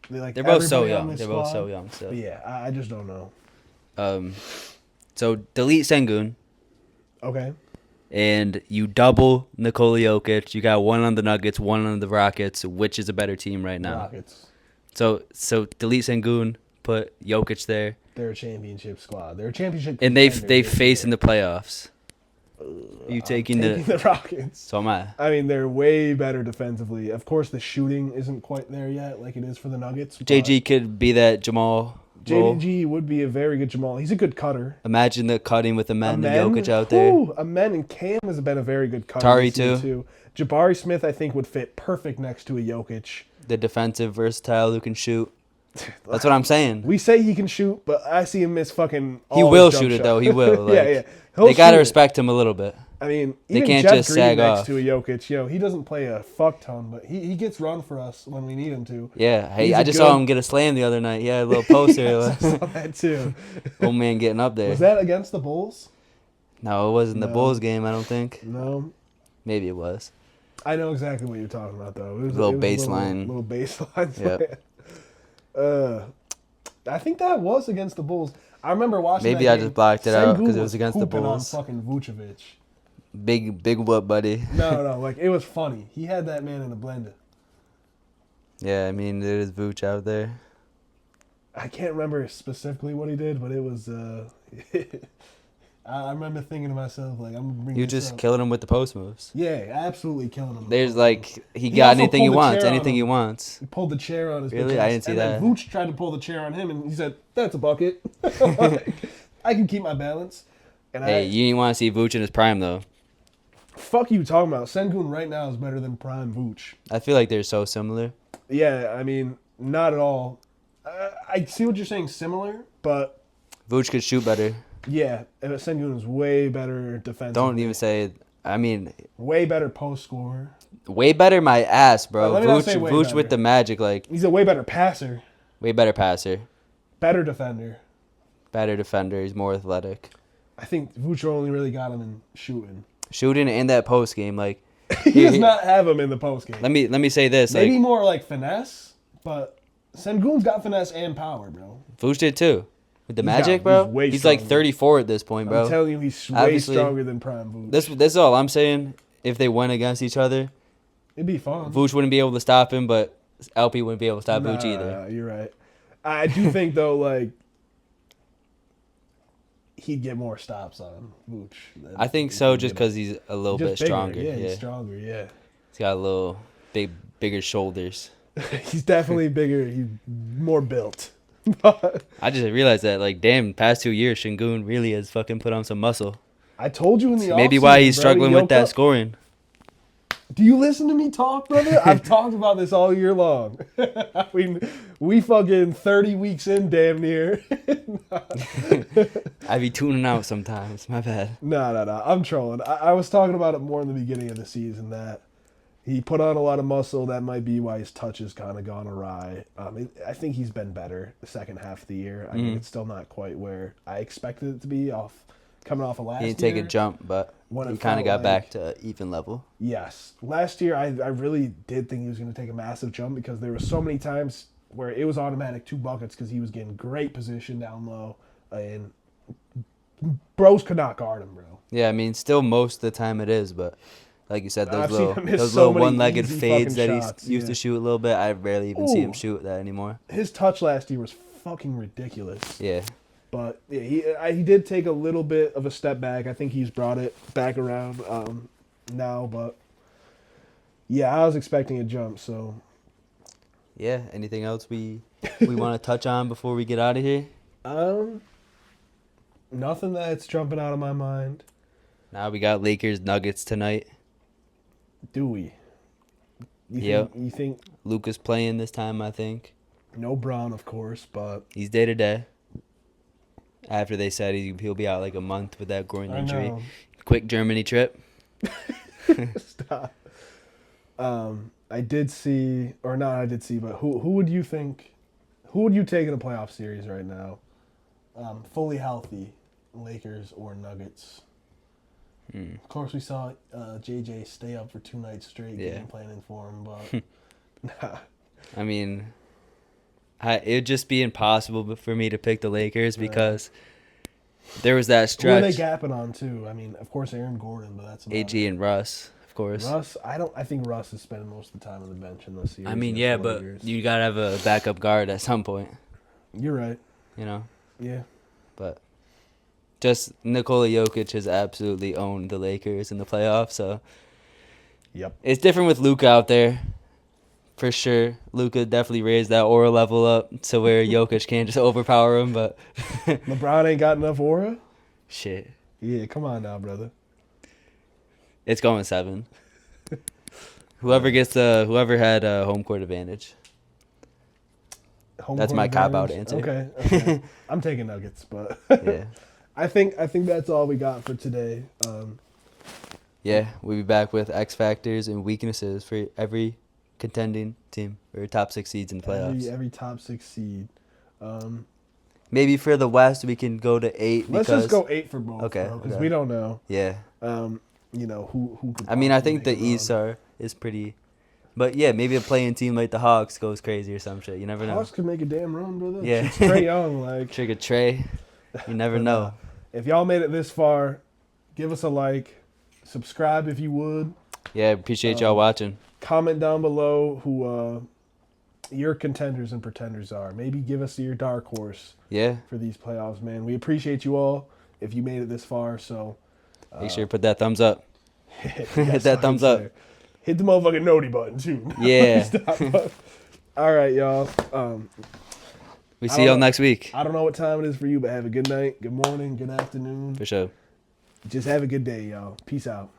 They're both so everybody on young. this They're both squad. so young still. But yeah, I just don't know. So delete Sengun Okay. and you double Nikola Jokic. You got one on the Nuggets, one on the Rockets. Which is a better team right now? Rockets. So delete Sengun, put Jokic there, They're a championship squad. They're a championship. and they contender this face year. in the playoffs. You taking the Rockets. So am I. I mean, they're way better defensively. Of course, the shooting isn't quite there yet, like it is for the Nuggets. but JG could be that Jamal. role. JG would be a very good Jamal. He's a good cutter. Imagine the cutting with Amen and Amen, Jokic out there. Amen and Cam has been a very good cutter. Tari this year, too. Jabari Smith, I think, would fit perfect next to a Jokic. The defensive versatile who can shoot. That's what I'm saying. We say he can shoot, but I see him miss fucking. He all will his jump shoot it shots. though. He will. Like, yeah. They gotta shoot it. respect him a little bit. I mean, They even can't Jeff just Green sag next off. to a Jokic, he doesn't play a fuck ton, but he gets run for us when we need him to. Yeah. Hey, He's I a just good- saw him get a slam the other night. Yeah, a little poster. I saw that too. Old man getting up there. Was that against the Bulls? No, it wasn't the No. Bulls game. I don't think. No. Maybe it was. I know exactly what you're talking about, though. It was Little it was baseline. Little baseline. Yep. I think that was against the Bulls. I remember watching. Maybe that I game. just blocked it out 'cause Sengun it was against the hooping Bulls. On fucking Vucevic. Big whoop, buddy. No, like it was funny. He had that man in a blender. Yeah, I mean there is Vooch out there. I can't remember specifically what he did, but it was. I remember thinking to myself, like, I'm gonna bring You this just up. killing him with the post moves. Yeah, absolutely killing him. There's like he He got also anything he pulled the wants. chair on Anything him. he wants. He pulled the chair on his Really? bitch I ass, didn't see and that. then Vooch tried to pull the chair on him, and he said, "That's a bucket." Like, I can keep my balance. And Hey, you didn't want to see Vooch in his prime though. fuck you talking about. Sengun right now is better than Prime Vooch. I feel like they're so similar. Yeah, I mean, not at all. I see what you're saying, similar, but Vooch could shoot better. yeah, Sengun is way better defensively. Don't even say. I mean, Way better post scorer. way better my ass, bro. Let me not Vooch, say way Vooch better. with the magic, like He's a way better passer, way better passer, better defender. better defender. He's more athletic. I think Vooch only really got him in shooting. Shooting and that post game, like He Here- does not have him in the post game. let me say this, Maybe like more like finesse, but Sengun's got finesse and power, bro. Vooch did too. With the He's magic, got- bro. he's way He's like stronger. 34 at this point, I'm bro. telling you, he's way Obviously, stronger than Prime Vooch. This is all I'm saying. If they went against each other, It'd be fun. Vooch wouldn't be able to stop him, but LP wouldn't be able to stop Vooch either. You're right. I do think though, like he'd get more stops on Vooch. I think so, just because he's a little bit bigger. stronger. Yeah, he's stronger. Yeah, he's got a little bigger shoulders. He's definitely bigger. He's more built. I just realized that, like, damn, past 2 years, Şengün really has fucking put on some muscle. I told you in the Maybe offseason, why he's bro, struggling with that up. scoring. Do you listen to me talk, brother? I've talked about this all year long. we fucking 30 weeks in, damn near. I be tuning out sometimes. My bad. No. I'm trolling. I was talking about it more in the beginning of the season that he put on a lot of muscle. That might be why his touch has kind of gone awry. I think he's been better the second half of the year. I think it's still not quite where I expected it to be coming off of last year. He didn't take a jump, but he kind of got back to even level. Yes. Last year, I really did think he was going to take a massive jump because there were so many times where it was automatic 2 buckets because he was getting great position down low. And bros could not guard him, bro. Yeah, I mean, still most of the time it is, but like you said, those I've little one-legged easy fades that shots, he used to shoot a little bit, I rarely even see him shoot that anymore. His touch last year was fucking ridiculous. Yeah. But yeah, he did take a little bit of a step back. I think he's brought it back around now. But yeah, I was expecting a jump. So yeah, anything else we want to touch on before we get out of here? Nothing that's jumping out of my mind. Now we got Lakers Nuggets tonight. Do we? You think Luka's playing this time? I think. No Braun, of course, but he's day to day. After they said he'll be out like a month with that groin injury. Quick Germany trip. Stop. I did see, but who would you think? Who would you take in a playoff series right now? Fully healthy, Lakers or Nuggets? Of course, we saw JJ stay up for 2 nights straight, game planning for him, but I mean, it would just be impossible for me to pick the Lakers because there was that stretch. Who are they gapping on too? I mean, of course, Aaron Gordon, but that's about AG it. and Russ, of course. Russ, I think Russ is spending most of the time on the bench in this series. I mean, yeah, but you gotta have a backup guard at some point. You're right. You know. Yeah. But just Nikola Jokic has absolutely owned the Lakers in the playoffs, so yep. It's different with Luka out there. For sure. Luka definitely raised that aura level up to where Jokic can't just overpower him, but LeBron ain't got enough aura? Shit. Yeah, come on now, brother. It's going 7. Whoever had home court advantage. That's my cop-out answer. Okay. I'm taking Nuggets, but yeah. I think that's all we got for today. Yeah, we'll be back with X factors and weaknesses for every contending team or top 6 seeds in the playoffs. Every top 6 seed. Maybe for the West we can go to 8. Let's just go 8 for both. Okay. Because we don't know. Yeah. Who could I mean, I think the East is pretty. But yeah, maybe a playing team like the Hawks goes crazy or some shit. You never know. Hawks could make a damn run, brother. Yeah. It's Trae Young, like Trigger Trey. You never know. If y'all made it this far, give us a like, subscribe if you would. Yeah, appreciate y'all watching. Comment down below who your contenders and pretenders are. Maybe give us your dark horse. Yeah. For these playoffs, man. We appreciate you all if you made it this far. So make sure you put that thumbs up. Hit that thumbs up. Hit the motherfucking noti button too. Yeah. All right, y'all. We see y'all next week. I don't know what time it is for you, but have a good night, good morning, good afternoon. For sure. Just have a good day, y'all. Peace out.